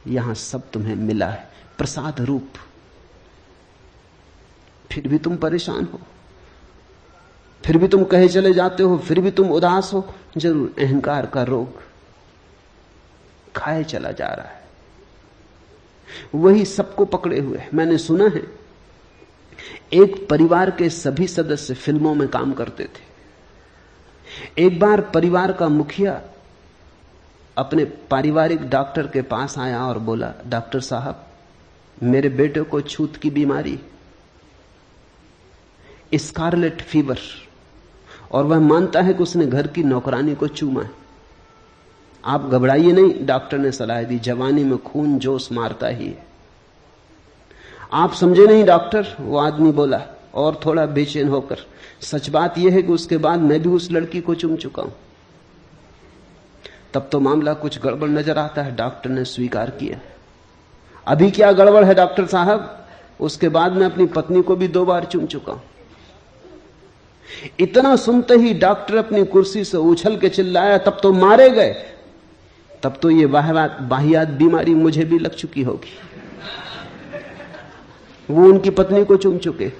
B: यहां सब तुम्हें मिला है प्रसाद रूप, फिर भी तुम परेशान हो, फिर भी तुम कहे चले जाते हो, फिर भी तुम उदास हो। जरूर अहंकार का रोग खाए चला जा रहा है, वही सबको पकड़े हुए है। मैंने सुना है एक परिवार के सभी सदस्य फिल्मों में काम करते थे। एक बार परिवार का मुखिया अपने पारिवारिक डॉक्टर के पास आया और बोला, डॉक्टर साहब, मेरे बेटे को छूत की बीमारी, स्कारलेट फीवर, और वह मानता है कि उसने घर की नौकरानी को चूमा है। आप घबराइए नहीं, डॉक्टर ने सलाह दी, जवानी में खून जोश मारता ही है। आप समझे नहीं डॉक्टर, वो आदमी बोला और थोड़ा बेचैन होकर, सच बात यह है कि उसके बाद मैं भी उस लड़की को चूम चुका हूं। तब तो मामला कुछ गड़बड़ नजर आता है। डॉक्टर ने स्वीकार किया। अभी क्या गड़बड़ है डॉक्टर साहब? उसके बाद मैं अपनी पत्नी को भी 2 बार चूम चुका हूं। इतना सुनते ही डॉक्टर अपनी कुर्सी से उछल के चिल्लाया, तब तो मारे गए, तब तो ये वाहियात बीमारी मुझे भी लग चुकी होगी। वो उनकी पत्नी को चूम चुके।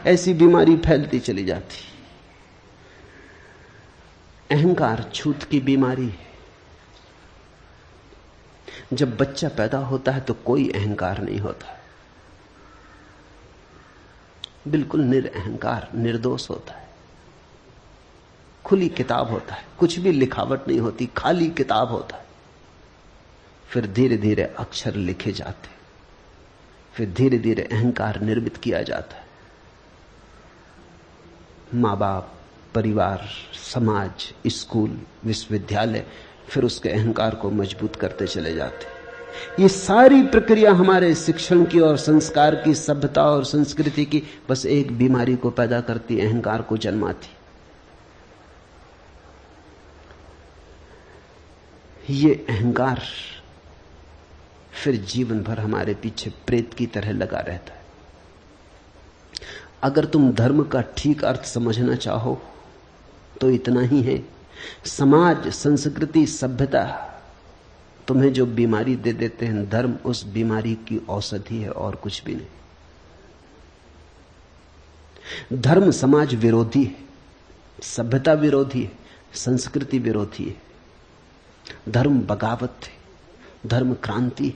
B: ऐसी बीमारी फैलती चली जाती। अहंकार छूत की बीमारी है। जब बच्चा पैदा होता है तो कोई अहंकार नहीं होता, बिल्कुल निरअहंकार, निर्दोष होता है, खुली किताब होता है, कुछ भी लिखावट नहीं होती, खाली किताब होता है। फिर धीरे धीरे अक्षर लिखे जाते, फिर धीरे धीरे अहंकार निर्मित किया जाता है। माँ बाप, परिवार, समाज, स्कूल, विश्वविद्यालय फिर उसके अहंकार को मजबूत करते चले जाते। ये सारी प्रक्रिया हमारे शिक्षण की और संस्कार की, सभ्यता और संस्कृति की बस एक बीमारी को पैदा करती, अहंकार को जन्माती। ये अहंकार फिर जीवन भर हमारे पीछे प्रेत की तरह लगा रहता है। अगर तुम धर्म का ठीक अर्थ समझना चाहो तो इतना ही है। समाज, संस्कृति, सभ्यता तुम्हें जो बीमारी दे देते हैं, धर्म उस बीमारी की औषधि है और कुछ भी नहीं। धर्म समाज विरोधी है, सभ्यता विरोधी है, संस्कृति विरोधी है। धर्म बगावत है, धर्म क्रांति है।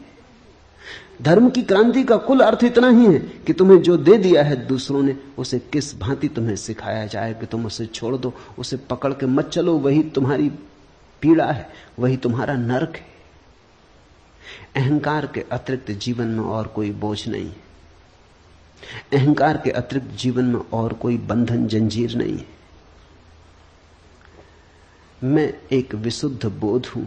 B: धर्म की क्रांति का कुल अर्थ इतना ही है कि तुम्हें जो दे दिया है दूसरों ने, उसे किस भांति तुम्हें सिखाया जाए कि तुम उसे छोड़ दो, उसे पकड़ के मत चलो। वही तुम्हारी पीड़ा है, वही तुम्हारा नरक है। अहंकार के अतिरिक्त जीवन में और कोई बोझ नहीं है। अहंकार के अतिरिक्त जीवन में और कोई बंधन, जंजीर नहीं है। मैं एक विशुद्ध बोध हूं।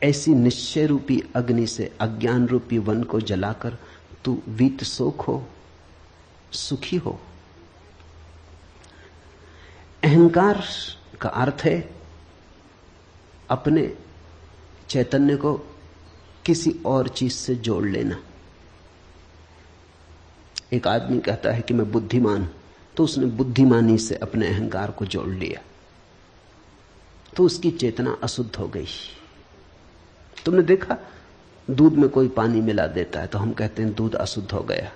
B: ऐसी निश्चय रूपी अग्नि से अज्ञान रूपी वन को जलाकर तू वीत शोक हो, सुखी हो। अहंकार का अर्थ है अपने चैतन्य को किसी और चीज से जोड़ लेना। एक आदमी कहता है कि मैं बुद्धिमान हूं, तो उसने बुद्धिमानी से अपने अहंकार को जोड़ लिया, तो उसकी चेतना अशुद्ध हो गई। तुमने देखा, दूध में कोई पानी मिला देता है तो हम कहते हैं दूध अशुद्ध हो गया।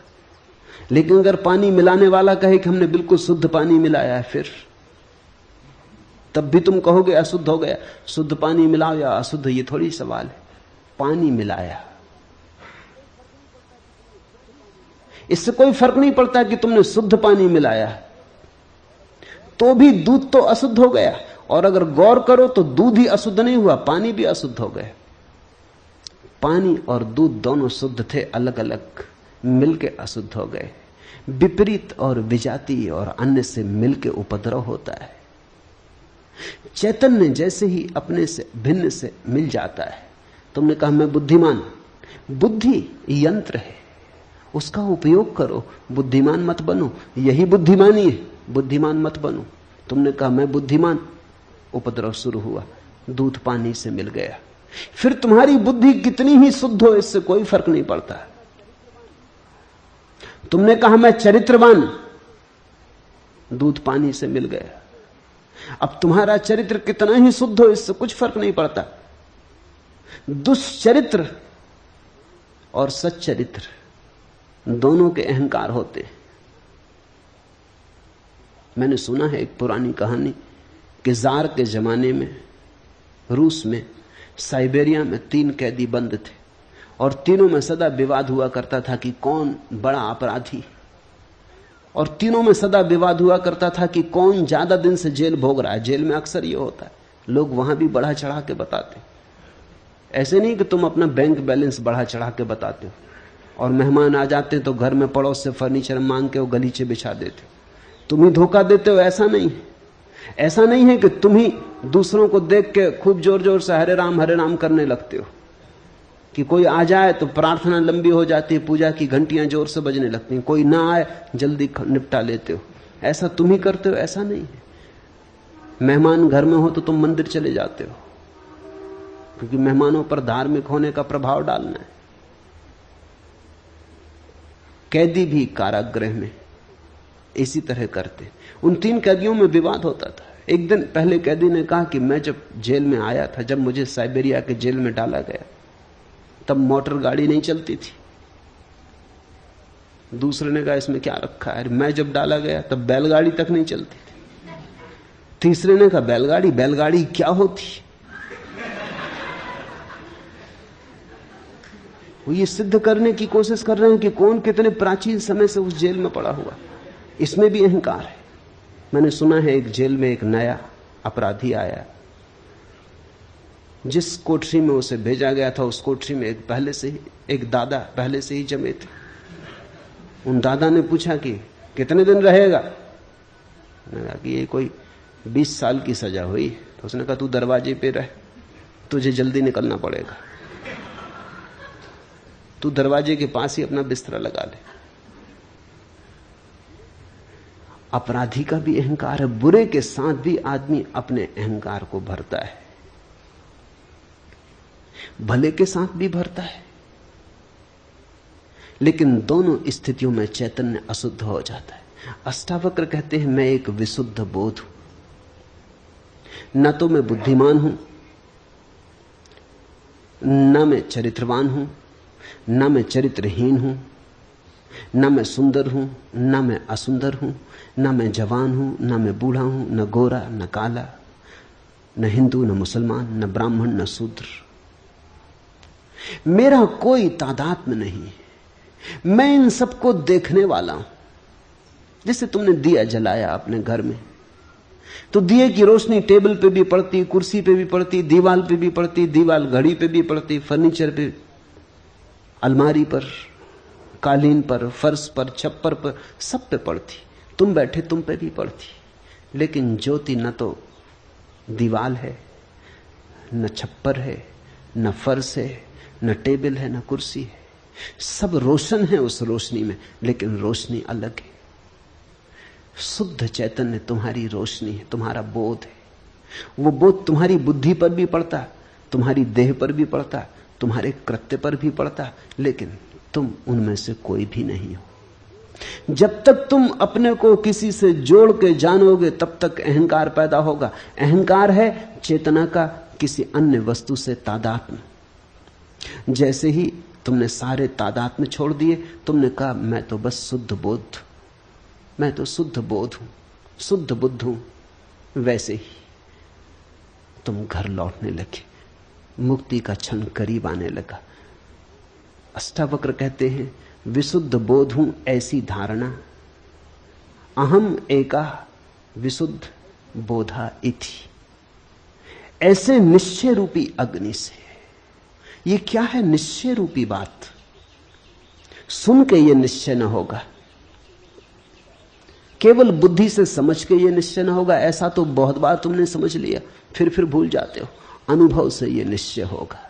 B: लेकिन अगर पानी मिलाने वाला कहे कि हमने बिल्कुल शुद्ध पानी मिलाया है, फिर तब भी तुम कहोगे अशुद्ध हो गया। शुद्ध पानी मिलाओ या अशुद्ध, ये थोड़ी सवाल है। पानी मिलाया, इससे कोई फर्क नहीं पड़ता कि तुमने शुद्ध पानी मिलाया, तो भी दूध तो अशुद्ध हो गया। और अगर गौर करो तो दूध ही अशुद्ध नहीं हुआ, पानी भी अशुद्ध हो गया। पानी और दूध दोनों शुद्ध थे, अलग अलग मिलके अशुद्ध हो गए। विपरीत और विजाती और अन्य से मिलके उपद्रव होता है। चैतन्य जैसे ही अपने से भिन्न से मिल जाता है। तुमने कहा मैं बुद्धिमान, बुद्धि यंत्र है, उसका उपयोग करो, बुद्धिमान मत बनो। यही बुद्धिमानी है, बुद्धिमान मत बनो। तुमने कहा मैं बुद्धिमान, उपद्रव शुरू हुआ, दूध पानी से मिल गया। फिर तुम्हारी बुद्धि कितनी ही शुद्ध हो, इससे कोई फर्क नहीं पड़ता। तुमने कहा मैं चरित्रवान, दूध पानी से मिल गया। अब तुम्हारा चरित्र कितना ही शुद्ध हो, इससे कुछ फर्क नहीं पड़ता। दुष्चरित्र और सच्चरित्र दोनों के अहंकार होते हैं। मैंने सुना है एक पुरानी कहानी कि जार के जमाने में रूस में साइबेरिया में 3 कैदी बंद थे और तीनों में सदा विवाद हुआ करता था कि कौन बड़ा अपराधी, और तीनों में सदा विवाद हुआ करता था कि कौन ज्यादा दिन से जेल भोग रहा है। जेल में अक्सर यह होता है, लोग वहां भी बढ़ा चढ़ा के बताते। ऐसे नहीं कि तुम अपना बैंक बैलेंस बढ़ा चढ़ा के बताते हो और मेहमान आ जाते हैं तो घर में पड़ोस से फर्नीचर मांग के वो गलीचे बिछा देते हो। तुम ही धोखा देते हो, ऐसा नहीं है। ऐसा नहीं है कि तुम ही दूसरों को देख के खूब जोर जोर से हरे राम करने लगते हो कि कोई आ जाए तो प्रार्थना लंबी हो जाती है, पूजा की घंटियां जोर से बजने लगती हैं, कोई ना आए जल्दी निपटा लेते हो। ऐसा तुम ही करते हो, ऐसा नहीं है। मेहमान घर में हो तो तुम मंदिर चले जाते हो, क्योंकि मेहमानों पर धार्मिक होने का प्रभाव डालना है। कैदी भी कारागृह में इसी तरह करते। उन 3 कैदियों में विवाद होता था। एक दिन पहले कैदी ने कहा कि मैं जब जेल में आया था, जब मुझे साइबेरिया के जेल में डाला गया, तब मोटर गाड़ी नहीं चलती थी। दूसरे ने कहा इसमें क्या रखा है, मैं जब डाला गया तब बैलगाड़ी तक नहीं चलती थी। तीसरे ने कहा बैलगाड़ी क्या होती। वो ये सिद्ध करने की कोशिश कर रहे हैं कि कौन कितने प्राचीन समय से उस जेल में पड़ा हुआ। इसमें भी अहंकार है। मैंने सुना है एक जेल में एक नया अपराधी आया, जिस कोठरी में उसे भेजा गया था उस कोठरी में एक दादा पहले से ही जमे थे। उन दादा ने पूछा कि कितने दिन रहेगा। मैंने कहा कि ये कोई 20 साल की सजा हुई। तो उसने कहा तू दरवाजे पे रह, तुझे जल्दी निकलना पड़ेगा, तू दरवाजे के पास ही अपना बिस्तरा लगा ले। अपराधी का भी अहंकार है। बुरे के साथ भी आदमी अपने अहंकार को भरता है, भले के साथ भी भरता है, लेकिन दोनों स्थितियों में चैतन्य अशुद्ध हो जाता है। अष्टावक्र कहते हैं मैं एक विशुद्ध बोध हूं, न तो मैं बुद्धिमान हूं, न मैं चरित्रवान हूं, न मैं चरित्रहीन हूं, न मैं सुंदर हूं, न मैं असुंदर हूं, न मैं जवान हूं, न मैं बूढ़ा हूं, न गोरा न काला, न हिंदू न मुसलमान, न ब्राह्मण न शूद्र। मेरा कोई तादात्म्य नहीं है। मैं इन सबको देखने वाला हूं। जैसे तुमने दिया जलाया अपने घर में, तो दिए की रोशनी टेबल पे भी पड़ती, कुर्सी पे भी पड़ती, दीवार पे भी पड़ती, दीवार घड़ी पे भी पड़ती, फर्नीचर पे, अलमारी पर, कालीन पर, फर्श पर, छप्पर पर, सब पे पड़ती। तुम बैठे तुम पे भी पड़ती। लेकिन ज्योति न तो दीवार है, न छप्पर है, न फर्श है, न टेबल है, न कुर्सी है। सब रोशन है उस रोशनी में, लेकिन रोशनी अलग है। शुद्ध चैतन्य तुम्हारी रोशनी है, तुम्हारा बोध है। वो बोध तुम्हारी बुद्धि पर भी पड़ता, तुम्हारी देह पर भी पड़ता, तुम्हारे कृत्य पर भी पड़ता, लेकिन तुम उनमें से कोई भी नहीं हो। जब तक तुम अपने को किसी से जोड़ के जानोगे तब तक अहंकार पैदा होगा। अहंकार है चेतना का किसी अन्य वस्तु से तादात्म्य। जैसे ही तुमने सारे तादात्म्य छोड़ दिए, तुमने कहा मैं तो बस शुद्ध बोध, मैं तो शुद्ध बोध हूं, शुद्ध बुद्ध हूं, वैसे ही तुम घर लौटने लगे, मुक्ति का क्षण करीब आने लगा। अष्टावक्र कहते हैं विशुद्ध बोध हूं ऐसी धारणा, अहम एका विशुद्ध बोधा इति। ऐसे निश्चय रूपी अग्नि से। ये क्या है निश्चय रूपी बात? सुन के ये निश्चय न होगा, केवल बुद्धि से समझ के ये निश्चय न होगा। ऐसा तो बहुत बार तुमने समझ लिया, फिर भूल जाते हो। अनुभव से ये निश्चय होगा।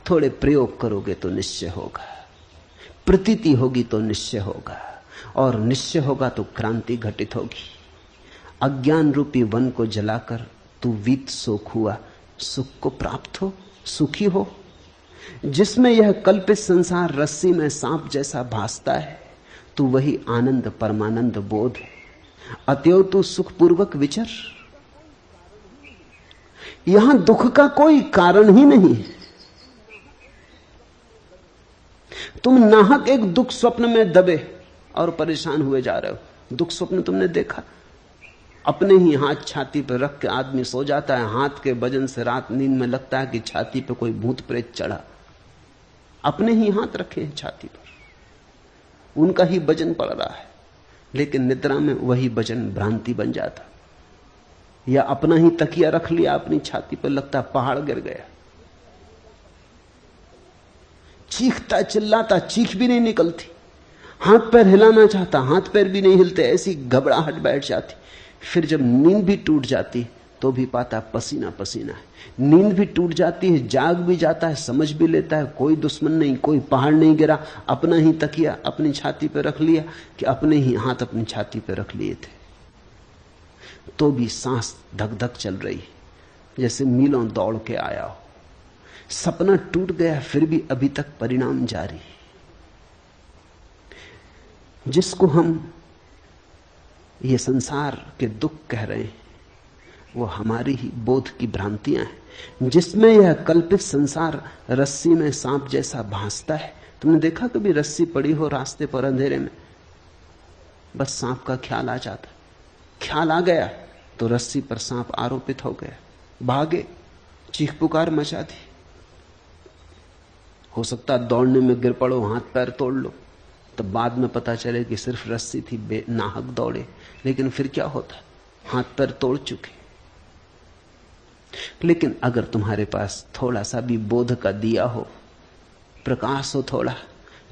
B: थोड़े प्रयोग करोगे तो निश्चय होगा, प्रतीति होगी तो निश्चय होगा, और निश्चय होगा तो क्रांति घटित होगी। अज्ञान रूपी वन को जलाकर तू वीत सोख हुआ, सुख को प्राप्त हो, सुखी हो। जिसमें यह कल्पित संसार रस्सी में सांप जैसा भासता है, तू वही आनंद परमानंद बोध है। अतएव तू सुखपूर्वक विचर। यहां दुख का कोई कारण ही नहीं। तुम नाहक एक दुख स्वप्न में दबे और परेशान हुए जा रहे हो। दुख स्वप्न तुमने देखा, अपने ही हाथ छाती पर रख के आदमी सो जाता है, हाथ के वजन से रात नींद में लगता है कि छाती पे कोई भूत प्रेत चढ़ा। अपने ही हाथ रखे हैं छाती पर, उनका ही वजन पड़ रहा है, लेकिन निद्रा में वही वजन भ्रांति बन जाता। या अपना ही तकिया रख लिया अपनी छाती पर, लगता पहाड़ गिर गया। चीखता चिल्लाता, चीख भी नहीं निकलती। हाथ पैर हिलाना चाहता, हाथ पैर भी नहीं हिलते, ऐसी घबराहट बैठ जाती। फिर जब नींद भी टूट जाती तो भी पाता पसीना पसीना है। नींद भी टूट जाती है, जाग भी जाता है, समझ भी लेता है कोई दुश्मन नहीं, कोई पहाड़ नहीं गिरा, अपना ही तकिया अपनी छाती पे रख लिया कि अपने ही हाथ अपनी छाती पे रख लिए थे। तो भी सांस धक धक चल रही, जैसे मीलों दौड़ के आया हो। सपना टूट गया, फिर भी अभी तक परिणाम जारी। जिसको हम ये संसार के दुख कह रहे हैं वो हमारी ही बोध की भ्रांतियां हैं, जिसमें यह कल्पित संसार रस्सी में सांप जैसा भासता है। तुमने देखा कभी रस्सी पड़ी हो रास्ते पर अंधेरे में, बस सांप का ख्याल आ जाता, ख्याल आ गया तो रस्सी पर सांप आरोपित हो गया, भागे, चीख पुकार मचा दी। हो सकता दौड़ने में गिर पड़ो, हाथ पैर तोड़ लो, तब बाद में पता चले कि सिर्फ रस्सी थी, बेनाहक दौड़े। लेकिन फिर क्या होता, हाथ पैर तोड़ चुके। लेकिन अगर तुम्हारे पास थोड़ा सा भी बोध का दिया हो, प्रकाश हो थोड़ा,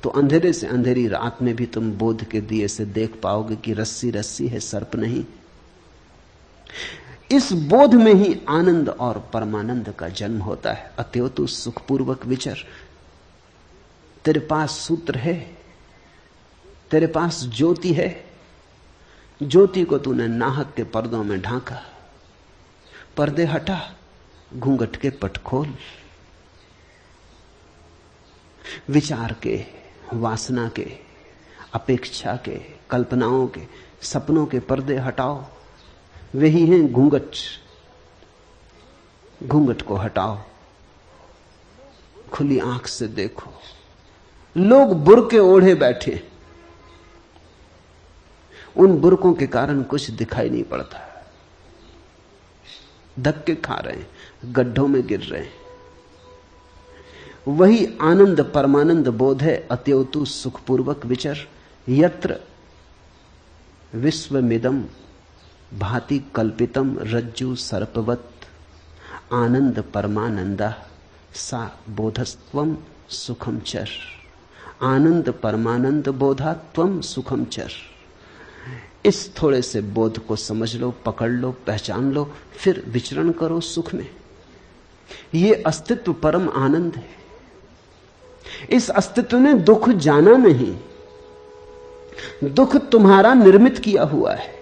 B: तो अंधेरे से अंधेरी रात में भी तुम बोध के दिए से देख पाओगे कि रस्सी रस्सी है, सर्प नहीं। इस बोध में ही आनंद और परमानंद का जन्म होता है। अतएव तू सुखपूर्वक विचर। तेरे पास सूत्र है, तेरे पास ज्योति है, ज्योति को तूने नाहक के पर्दों में ढांका। पर्दे हटा, घूंघट के पट खोल। विचार के, वासना के, अपेक्षा के, कल्पनाओं के, सपनों के पर्दे हटाओ। वही हैं घूंघट। घूंघट को हटाओ, खुली आंख से देखो। लोग बुर्के ओढ़े बैठे, उन बुर्कों के कारण कुछ दिखाई नहीं पड़ता। धक्के खा रहे हैं, गड्ढों में गिर रहे हैं। वही आनंद परमानंद बोध है। अतएव तू सुखपूर्वक विचर। यत्र विश्वमिदं भाति कल्पितम रज्जु सर्पवत आनंद परमानंदा सा बोधस्त्वम सुखम चर। आनंद परमानंद बोधा त्वम सुखम चर। इस थोड़े से बोध को समझ लो, पकड़ लो, पहचान लो, फिर विचरण करो सुख में। ये अस्तित्व परम आनंद है। इस अस्तित्व ने दुख जाना नहीं, दुख तुम्हारा निर्मित किया हुआ है।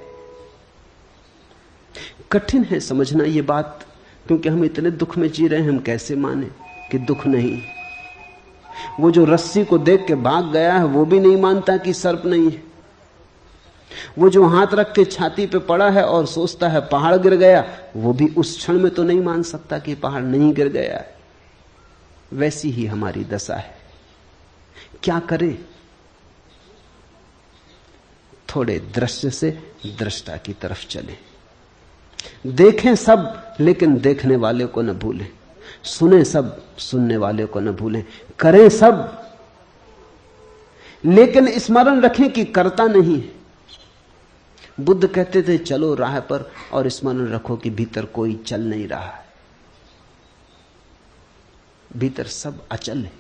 B: कठिन है समझना ये बात, क्योंकि हम इतने दुख में जी रहे हैं, हम कैसे माने कि दुख नहीं। वो जो रस्सी को देख के भाग गया है वो भी नहीं मानता कि सर्प नहीं है। वो जो हाथ रख के छाती पे पड़ा है और सोचता है पहाड़ गिर गया, वो भी उस क्षण में तो नहीं मान सकता कि पहाड़ नहीं गिर गया है। वैसी ही हमारी दशा है। क्या करें? थोड़े दृश्य से दृष्टा की तरफ चलें। देखें सब, लेकिन देखने वाले को न भूलें। सुने सब, सुनने वाले को न भूलें। करें सब, लेकिन स्मरण रखें कि करता नहीं है। बुद्ध कहते थे चलो राह पर, और स्मरण रखो कि भीतर कोई चल नहीं रहा है। भीतर सब अचल है।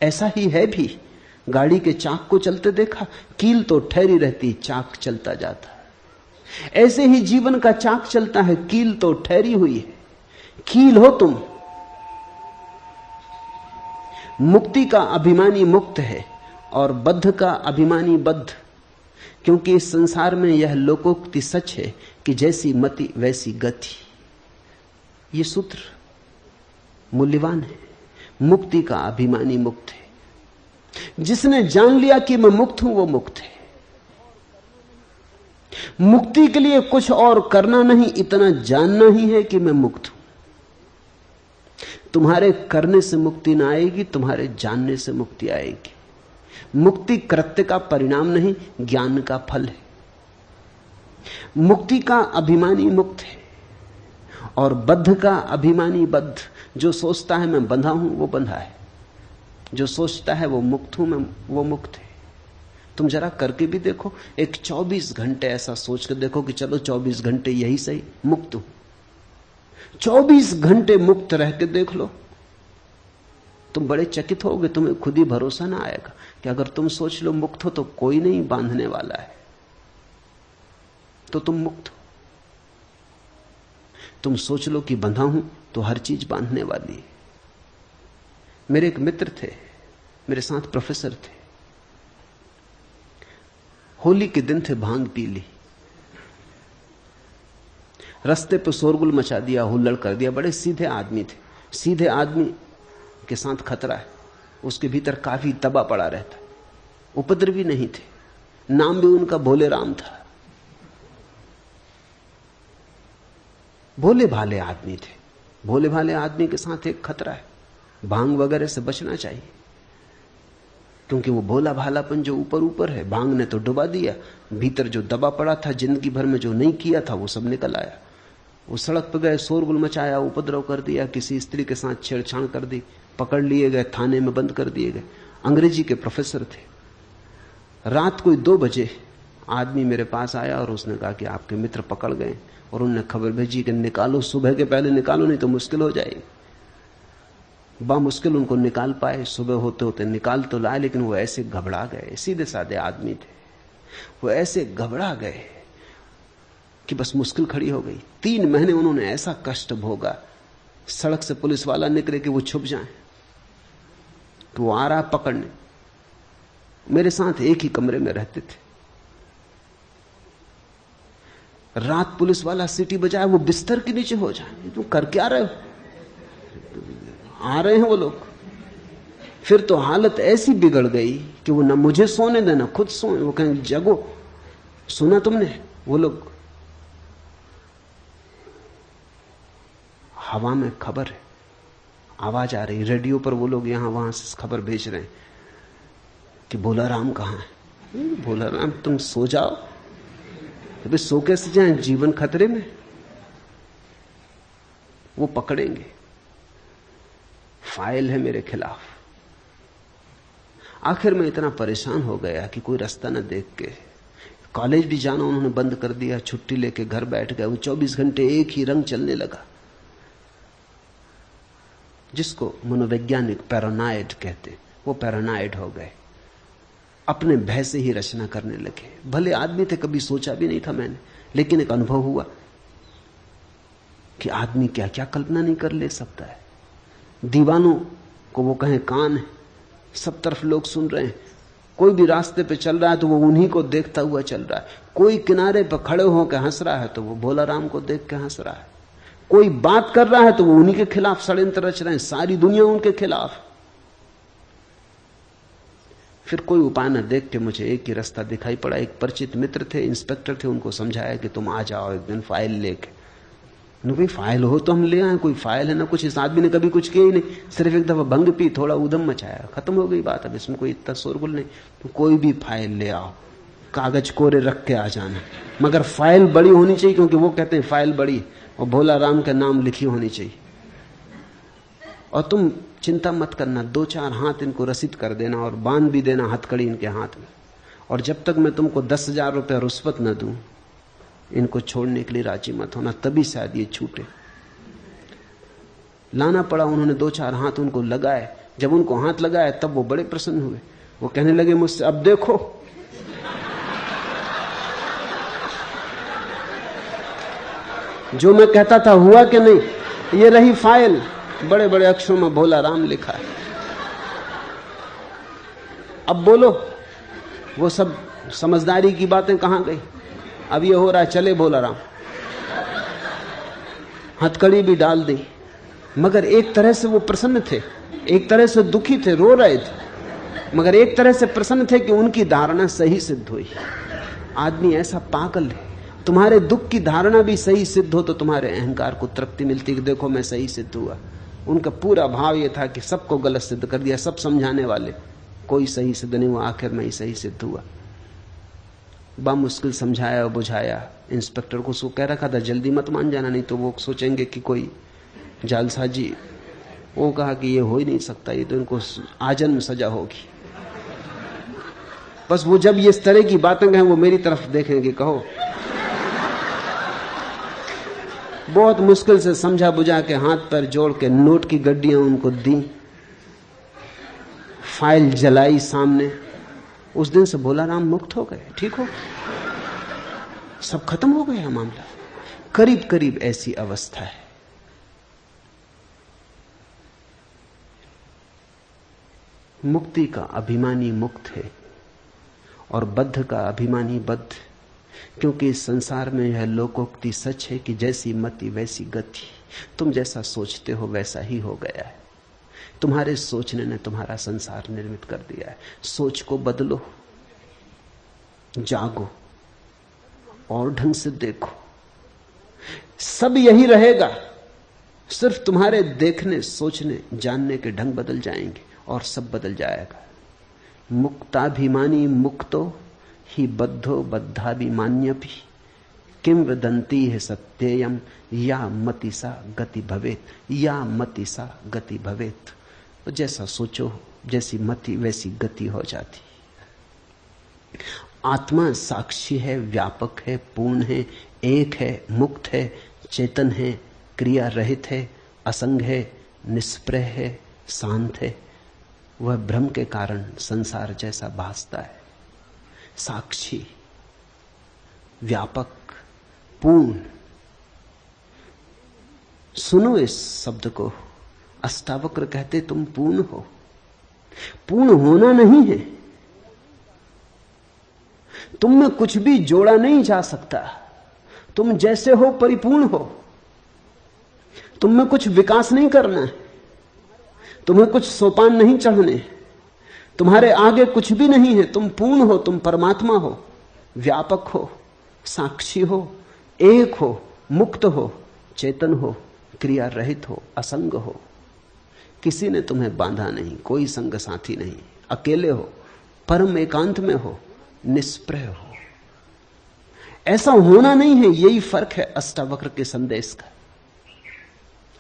B: ऐसा ही है भी। गाड़ी के चाक को चलते देखा, कील तो ठहरी रहती, चाक चलता जाता है। ऐसे ही जीवन का चाक चलता है, कील तो ठहरी हुई है। कील हो तुम। मुक्ति का अभिमानी मुक्त है और बद्ध का अभिमानी बद्ध। क्योंकि इस संसार में यह लोकोक्ति सच है कि जैसी मति वैसी गति। ये सूत्र मूल्यवान है। मुक्ति का अभिमानी मुक्त है। जिसने जान लिया कि मैं मुक्त हूं, वो मुक्त है। मुक्ति के लिए कुछ और करना नहीं, इतना जानना ही है कि मैं मुक्त हूं। तुम्हारे करने से मुक्ति ना आएगी, तुम्हारे जानने से मुक्ति आएगी। मुक्ति कृत्य का परिणाम नहीं, ज्ञान का फल है। मुक्ति का अभिमानी मुक्त है और बद्ध का अभिमानी बद्ध। जो सोचता है मैं बंधा हूं, वो बंधा है। जो सोचता है वो मुक्त हूं मैं, वो मुक्त है। तुम जरा करके भी देखो, एक 24 घंटे ऐसा सोच कर देखो कि चलो 24 घंटे यही सही, मुक्त हूं। 24 घंटे मुक्त रह के देख लो तुम बड़े चकित होगे, तुम्हें खुद ही भरोसा ना आएगा कि अगर तुम सोच लो मुक्त हो तो कोई नहीं बांधने वाला है, तो तुम मुक्त हो। तुम सोच लो कि बंधा हूं तो हर चीज बांधने वाली है। मेरे एक मित्र थे, मेरे साथ प्रोफेसर थे। होली के दिन थे, भांग पी ली, रास्ते पे शोरगुल मचा दिया, हुल्लड़ कर दिया। बड़े सीधे आदमी थे। सीधे आदमी के साथ खतरा है, उसके भीतर काफी तबा पड़ा रहता। उपद्रवी नहीं थे, नाम भी उनका भोले राम था। भोले भाले आदमी थे। भोले भाले आदमी के साथ एक खतरा है, भांग वगैरह से बचना चाहिए, क्योंकि वो भोला भालापन जो ऊपर ऊपर है, भांग ने तो डुबा दिया। भीतर जो दबा पड़ा था, जिंदगी भर में जो नहीं किया था, वो सब निकल आया। वो सड़क पर गए, शोरगुल मचाया, उपद्रव कर दिया, किसी स्त्री के साथ छेड़छाड़ कर दी, पकड़ लिए गए, थाने में बंद कर दिए गए। अंग्रेजी के प्रोफेसर थे। रात कोई 2 बजे आदमी मेरे पास आया और उसने कहा कि आपके मित्र पकड़ गए, और उन्होंने खबर भेजी कि निकालो, सुबह के पहले निकालो, नहीं तो मुश्किल हो जाएगी। बामुश्किल उनको निकाल पाए। सुबह होते होते निकाल तो लाए, लेकिन वो ऐसे घबरा गए। सीधे साधे आदमी थे, वो ऐसे घबरा गए कि बस मुश्किल खड़ी हो गई। 3 महीने उन्होंने ऐसा कष्ट भोगा। सड़क से पुलिस वाला निकले कि वो छुप जाए, कि वो आ रहा पकड़ने। मेरे साथ एक ही कमरे में रहते थे। रात पुलिस वाला सीटी बजाए, वो बिस्तर के नीचे हो जाए, तुम कर क्या रहे हो? आ रहे हैं वो लोग। फिर तो हालत ऐसी बिगड़ गई कि वो ना मुझे सोने देना, खुद सोए। वो कहें जगो, सुना तुमने? वो लोग, हवा में खबर है, आवाज आ रही, रेडियो पर वो लोग यहां वहां से खबर भेज रहे हैं कि भोला राम कहां है। भोला राम, तुम सो जाओ। अभी सो कैसे जाए, जीवन खतरे में। वो पकड़ेंगे, फाइल है मेरे खिलाफ। आखिर में इतना परेशान हो गया कि कोई रास्ता न देख के कॉलेज भी जाना उन्होंने बंद कर दिया। छुट्टी लेके घर बैठ गए। वो 24 घंटे एक ही रंग चलने लगा, जिसको मनोवैज्ञानिक पैरानॉइड कहते। वो पैरानॉइड हो गए, अपने भय से ही रचना करने लगे। भले आदमी थे, कभी सोचा भी नहीं था मैंने, लेकिन एक अनुभव हुआ कि आदमी क्या क्या कल्पना नहीं कर ले सकता है। दीवानों को वो कहें कान है, सब तरफ लोग सुन रहे हैं। कोई भी रास्ते पे चल रहा है तो वो उन्हीं को देखता हुआ चल रहा है। कोई किनारे पर खड़े होकर हंस रहा है तो वो भोला राम को देख के हंस रहा है। कोई बात कर रहा है तो वो उन्हीं के खिलाफ षड्यंत्र रच रहे हैं, सारी दुनिया उनके खिलाफ। फिर कोई उपाय न देख के मुझे एक ही रास्ता दिखाई पड़ा। एक परिचित मित्र थे, इंस्पेक्टर थे, उनको समझाया कि तुम आ जाओ एक दिन फाइल लेके। भाई फाइल हो तो हम ले आए, कोई फाइल है ना कुछ। इस आदमी ने कभी कुछ किया ही नहीं, सिर्फ एक दफा भंग पी, थोड़ा उदम मचाया, खत्म हो गई बात। अब इसमें कोई इतना शोरगुल नहीं। तो कोई भी फाइल ले आओ, कागज कोरे रख के आ जाना, मगर फाइल बड़ी होनी चाहिए, क्योंकि वो कहते हैं फाइल बड़ी और भोला राम का नाम लिखी होनी चाहिए। और तुम चिंता मत करना, 2-4 हाथ इनको रसीद कर देना और बांध भी देना हथकड़ी इनके हाथ में। और जब तक मैं तुमको 10,000 रुपये रुश्वत न दूं, इनको छोड़ने के लिए राजी मत होना, तभी शायद ये छूटे। लाना पड़ा। उन्होंने 2-4 हाथ उनको लगाए। जब उनको हाथ लगाए तब वो बड़े प्रसन्न हुए। वो कहने लगे मुझसे, अब देखो जो मैं कहता था हुआ कि नहीं। ये रही फाइल, बड़े बड़े अक्षरों में भोला राम लिखा है। अब बोलो, वो सब समझदारी की बातें कहां गई? अब ये हो रहा है, चले भोला राम। हथकड़ी भी डाल दी। मगर एक तरह से वो प्रसन्न थे, एक तरह से दुखी थे, रो रहे थे, मगर एक तरह से प्रसन्न थे कि उनकी धारणा सही सिद्ध हुई। आदमी ऐसा पागल है, तुम्हारे दुख की धारणा भी सही सिद्ध हो तो तुम्हारे अहंकार को तृप्ति मिलती कि देखो मैं सही सिद्ध हुआ। उनका पूरा भाव यह था कि सबको गलत सिद्ध कर दिया, सब समझाने वाले, कोई सही सिद्ध नहीं हुआ, आखिर में ही सही सिद्ध हुआ। बामुश्किल समझाया और बुझाया। इंस्पेक्टर को सो कह रखा था जल्दी मत मान जाना, नहीं तो वो सोचेंगे कि कोई जालसाजी। वो कहा कि ये हो ही नहीं सकता, ये तो इनको आजन्म सजा होगी। बस वो जब ये इस तरह की बातें कहें वो मेरी तरफ देखेंगे, कहो। बहुत मुश्किल से समझा बुझा के हाथ पैर जोड़ के नोट की गड्डियां उनको दी फाइल जलाई सामने, उस दिन से भोला राम मुक्त हो गए, ठीक हो, सब खत्म हो गया मामला। करीब करीब ऐसी अवस्था है। मुक्ति का अभिमानी मुक्त है और बद्ध का अभिमानी बद्ध, क्योंकि इस संसार में यह लोकोक्ति सच है कि जैसी मति वैसी गति। तुम जैसा सोचते हो वैसा ही हो गया है। तुम्हारे सोचने ने तुम्हारा संसार निर्मित कर दिया है। सोच को बदलो, जागो और ढंग से देखो। सब यही रहेगा, सिर्फ तुम्हारे देखने, सोचने, जानने के ढंग बदल जाएंगे और सब बदल जाएगा। मुक्ताभिमानी मुक्तो ही बद्धो बद्धाभिमान्यपि किम वदन्ति है सत्ययम या मतिसा गति भवेत, या मतिसा गति भवेत। तो जैसा सोचो, जैसी मति वैसी गति हो जाती। आत्मा साक्षी है, व्यापक है, पूर्ण है, एक है, मुक्त है, चेतन है, क्रिया रहित है, असंग है, निष्प्रह है, शांत है। वह भ्रम के कारण संसार जैसा भासता है। साक्षी, व्यापक, पूर्ण। सुनो इस शब्द को। अष्टावक्र कहते तुम पूर्ण हो। पूर्ण होना नहीं है, तुम में कुछ भी जोड़ा नहीं जा सकता। तुम जैसे हो परिपूर्ण हो। तुम में कुछ विकास नहीं करना है, तुम्हें कुछ सोपान नहीं चढ़ने, तुम्हारे आगे कुछ भी नहीं है। तुम पूर्ण हो, तुम परमात्मा हो, व्यापक हो, साक्षी हो, एक हो, मुक्त हो, चेतन हो, क्रिया रहित हो, असंग हो। किसी ने तुम्हें बांधा नहीं, कोई संग साथी नहीं, अकेले हो, परम एकांत में हो, निष्प्रह हो। ऐसा होना नहीं है, यही फर्क है अष्टावक्र के संदेश का।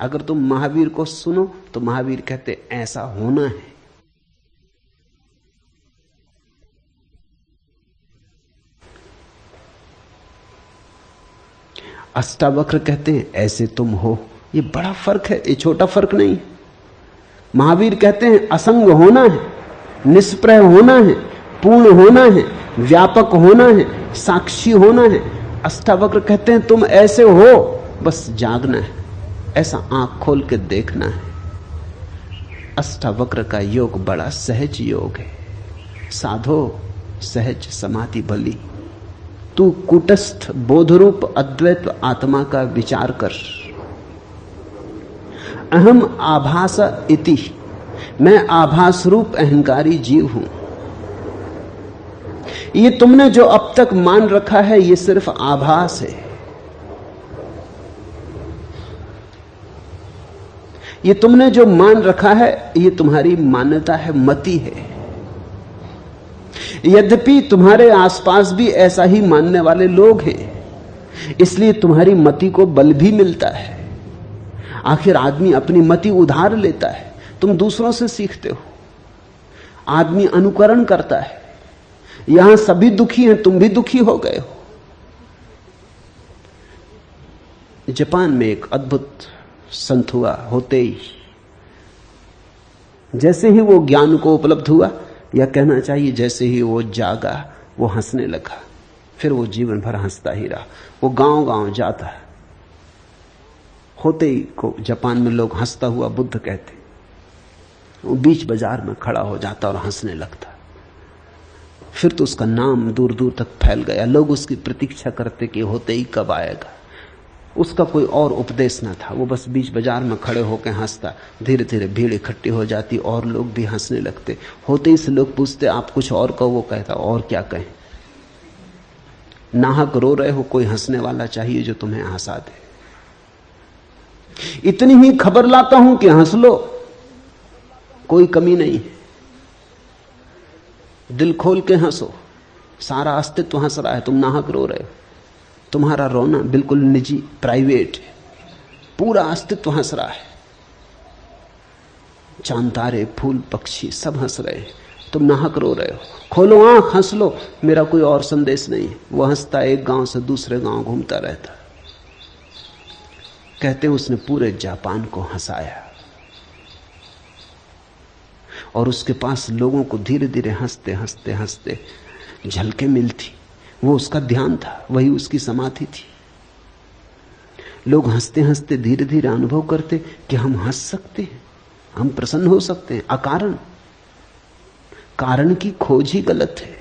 B: अगर तुम महावीर को सुनो तो महावीर कहते ऐसा होना है। अष्टावक्र कहते हैं ऐसे तुम हो। ये बड़ा फर्क है, ये छोटा फर्क नहीं। महावीर कहते हैं असंग होना है, निष्प्रह होना है, पूर्ण होना है, व्यापक होना है, साक्षी होना है। अष्टावक्र कहते हैं तुम ऐसे हो, बस जागना है, ऐसा आंख खोल के देखना है। अष्टावक्र का योग बड़ा सहज योग है। साधो सहज समाधि भली, तू कूटस्थ बोधरूप अद्वैत आत्मा का विचार कर। अहम आभास इति, मैं आभास रूप अहंकारी जीव हूं। ये तुमने जो अब तक मान रखा है ये सिर्फ आभास है। ये तुमने जो मान रखा है ये तुम्हारी मान्यता है, मति है। यद्यपि तुम्हारे आसपास भी ऐसा ही मानने वाले लोग हैं, इसलिए तुम्हारी मति को बल भी मिलता है। आखिर आदमी अपनी मति उधार लेता है, तुम दूसरों से सीखते हो। आदमी अनुकरण करता है। यहां सभी दुखी हैं, तुम भी दुखी हो गए हो। जापान में एक अद्भुत संत हुआ, होते ही जैसे ही वो ज्ञान को उपलब्ध हुआ, या कहना चाहिए जैसे ही वो जागा, वो हंसने लगा। फिर वो जीवन भर हंसता ही रहा। वो गांव गांव जाता है। होते ही को जापान में लोग हंसता हुआ बुद्ध कहते। वो बीच बाजार में खड़ा हो जाता और हंसने लगता। फिर तो उसका नाम दूर दूर तक फैल गया। लोग उसकी प्रतीक्षा करते कि होते ही कब आएगा। उसका कोई और उपदेश न था, वो बस बीच बाजार में खड़े होकर हंसता। धीरे धीरे भीड़ इकट्ठी हो जाती और लोग भी हंसने लगते। होते ही से लोग पूछते आप कुछ और कहो। वो कहता और क्या कहें, नाहक रो रहे हो, कोई हंसने वाला चाहिए जो तुम्हें हंसा दे। इतनी ही खबर लाता हूं कि हंस लो, कोई कमी नहीं है। दिल खोल के हंसो, सारा अस्तित्व हंस रहा है, तुम नाहक रो रहे हो। तुम्हारा रोना बिल्कुल निजी, प्राइवेट है। पूरा अस्तित्व हंस रहा है। चांद तारे, फूल, पक्षी सब हंस रहे हैं, तुम नाहक रो रहे हो। खोलो आंख, हंस लो, मेरा कोई और संदेश नहीं है। वो हंसता एक गांव से दूसरे गांव घूमता रहता। कहते हैं उसने पूरे जापान को हंसाया। और उसके पास लोगों को धीरे धीरे हंसते हंसते हंसते झलके मिलती। वो उसका ध्यान था, वही उसकी समाधि थी। लोग हंसते हंसते धीरे धीरे अनुभव करते कि हम हंस सकते हैं, हम प्रसन्न हो सकते हैं अकारण। कारण की खोज ही गलत है।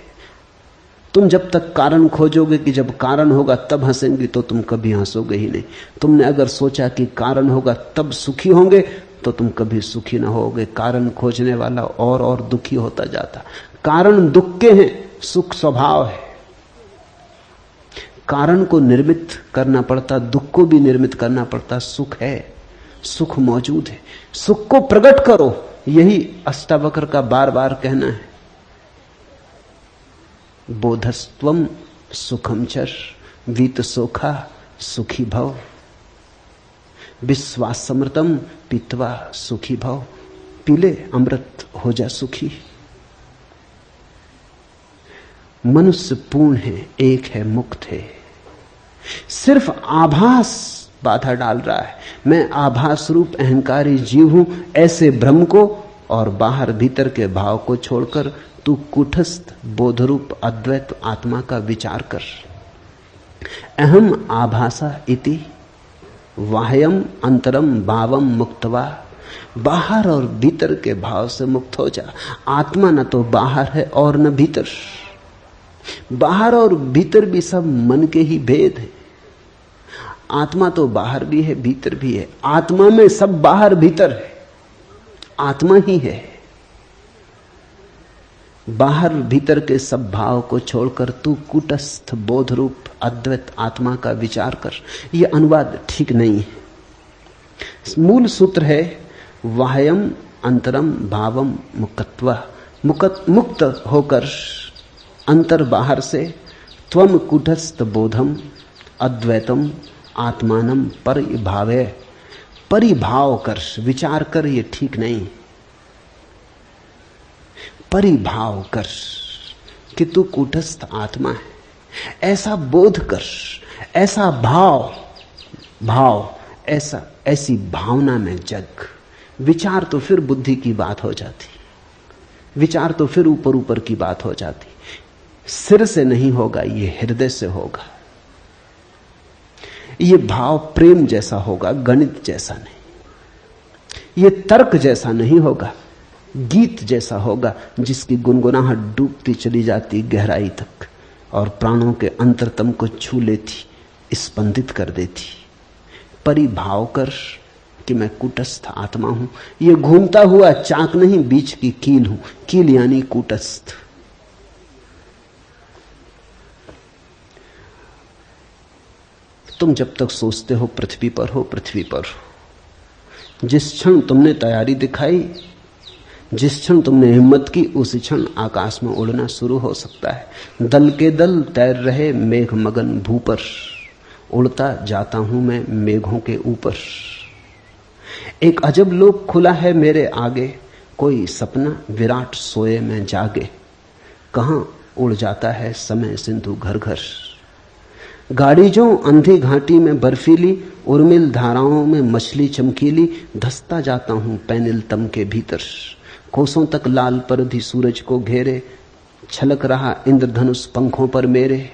B: तुम जब तक कारण खोजोगे कि जब कारण होगा तब हंसेंगे, तो तुम कभी हंसोगे ही नहीं। तुमने अगर सोचा कि कारण होगा तब सुखी होंगे, तो तुम कभी सुखी ना होगे। कारण खोजने वाला और दुखी होता जाता। कारण दुख के हैं, सुख स्वभाव है। कारण को निर्मित करना पड़ता, दुख को भी निर्मित करना पड़ता। सुख है, सुख मौजूद है, सुख को प्रकट करो। यही अष्टावक्र का बार बार कहना है। बोधस्त्वम सुखम चर वीत सोखा सुखी भव, विश्वासमृतम पीत्वा सुखी भव। पीले अमृत हो जा सुखी। मनुष्य पूर्ण है, एक है, मुक्त है। सिर्फ आभास बाधा डाल रहा है। मैं आभास रूप अहंकारी जीव हूं, ऐसे भ्रम को और बाहर भीतर के भाव को छोड़कर तू कूटस्थ बोधरूप अद्वैत आत्मा का विचार कर। अहम आभासा इति वाह्यम अंतरम भावम मुक्तवा। बाहर और भीतर के भाव से मुक्त हो जा। आत्मा न तो बाहर है और न भीतर। बाहर और भीतर भी सब मन के ही भेद है। आत्मा तो बाहर भी है, भीतर भी है। आत्मा में सब बाहर भीतर है, आत्मा ही है। बाहर भीतर के सब भाव को छोड़कर तू कूटस्थ बोध रूप अद्वैत आत्मा का विचार कर। यह अनुवाद ठीक नहीं है। मूल सूत्र है वाह्यम अंतरम भावम मुक्तवा। मुक्त होकर अंतर बाहर से त्वम कूटस्थ बोधम अद्वैतम आत्मानम परिभावे। परिभाव कर, विचार कर, ये ठीक नहीं। परिभाव कर कि तू कूटस्थ आत्मा है, ऐसा बोध कर, ऐसा भाव ऐसी भावना में जग। विचार तो फिर बुद्धि की बात हो जाती, विचार तो फिर ऊपर ऊपर की बात हो जाती। सिर से नहीं होगा, ये हृदय से होगा। ये भाव प्रेम जैसा होगा, गणित जैसा नहीं। ये तर्क जैसा नहीं होगा, गीत जैसा होगा, जिसकी गुनगुनाहट डूबती चली जाती गहराई तक और प्राणों के अंतरतम को छू लेती, स्पंदित कर देती। परिभाव कर कि मैं कूटस्थ आत्मा हूं। ये घूमता हुआ चाक नहीं, बीच की कील हूं। कील यानी कूटस्थ। तुम जब तक सोचते हो पृथ्वी पर हो, पृथ्वी पर हो। जिस क्षण तुमने तैयारी दिखाई, जिस क्षण तुमने हिम्मत की, उसी क्षण आकाश में उड़ना शुरू हो सकता है। दल के दल तैर रहे मेघ मगन भू पर, उड़ता जाता हूं मैं मेघों के ऊपर। एक अजब लोक खुला है मेरे आगे, कोई सपना विराट सोए में जागे। कहां उड़ जाता है समय सिंधु घर घर। गाड़ी जो अंधी घाटी में बर्फीली, उर्मिल धाराओं में मछली चमकीली। धसता जाता हूं पैनिल तम के भीतर, कोसों तक लाल परधी सूरज को घेरे। छलक रहा इंद्रधनुष पंखों पर मेरे,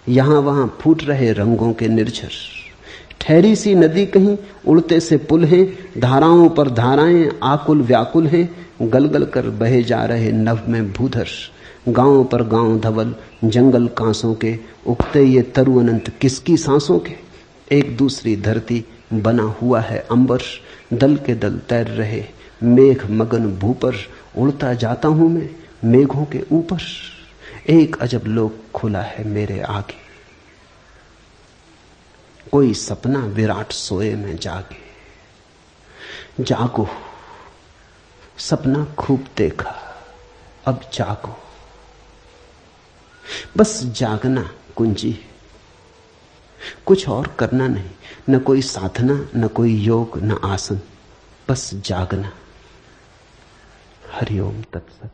B: यहां वहां फूट रहे रंगों के निर्झर। ठहरी सी नदी कहीं, उड़ते से पुल हैं, धाराओं पर धाराएं आकुल व्याकुल हैं। गलगल कर बहे जा रहे नभ में भूधर। गांव पर गांव धवल, जंगल कांसों के, उगते ये तरु अनंत किसकी सांसों के। एक दूसरी धरती बना हुआ है अंबर, दल के दल तैर रहे मेघ मगन भू पर। उड़ता जाता हूं मैं मेघों के ऊपर। एक अजब लोक खुला है मेरे आगे, कोई सपना विराट सोए में जागे। जागो, सपना खूब देखा, अब जागो। बस जागना कुंजी, कुछ और करना नहीं। न कोई साधना, न कोई योग, न आसन, बस जागना। हरिओम तत्सत।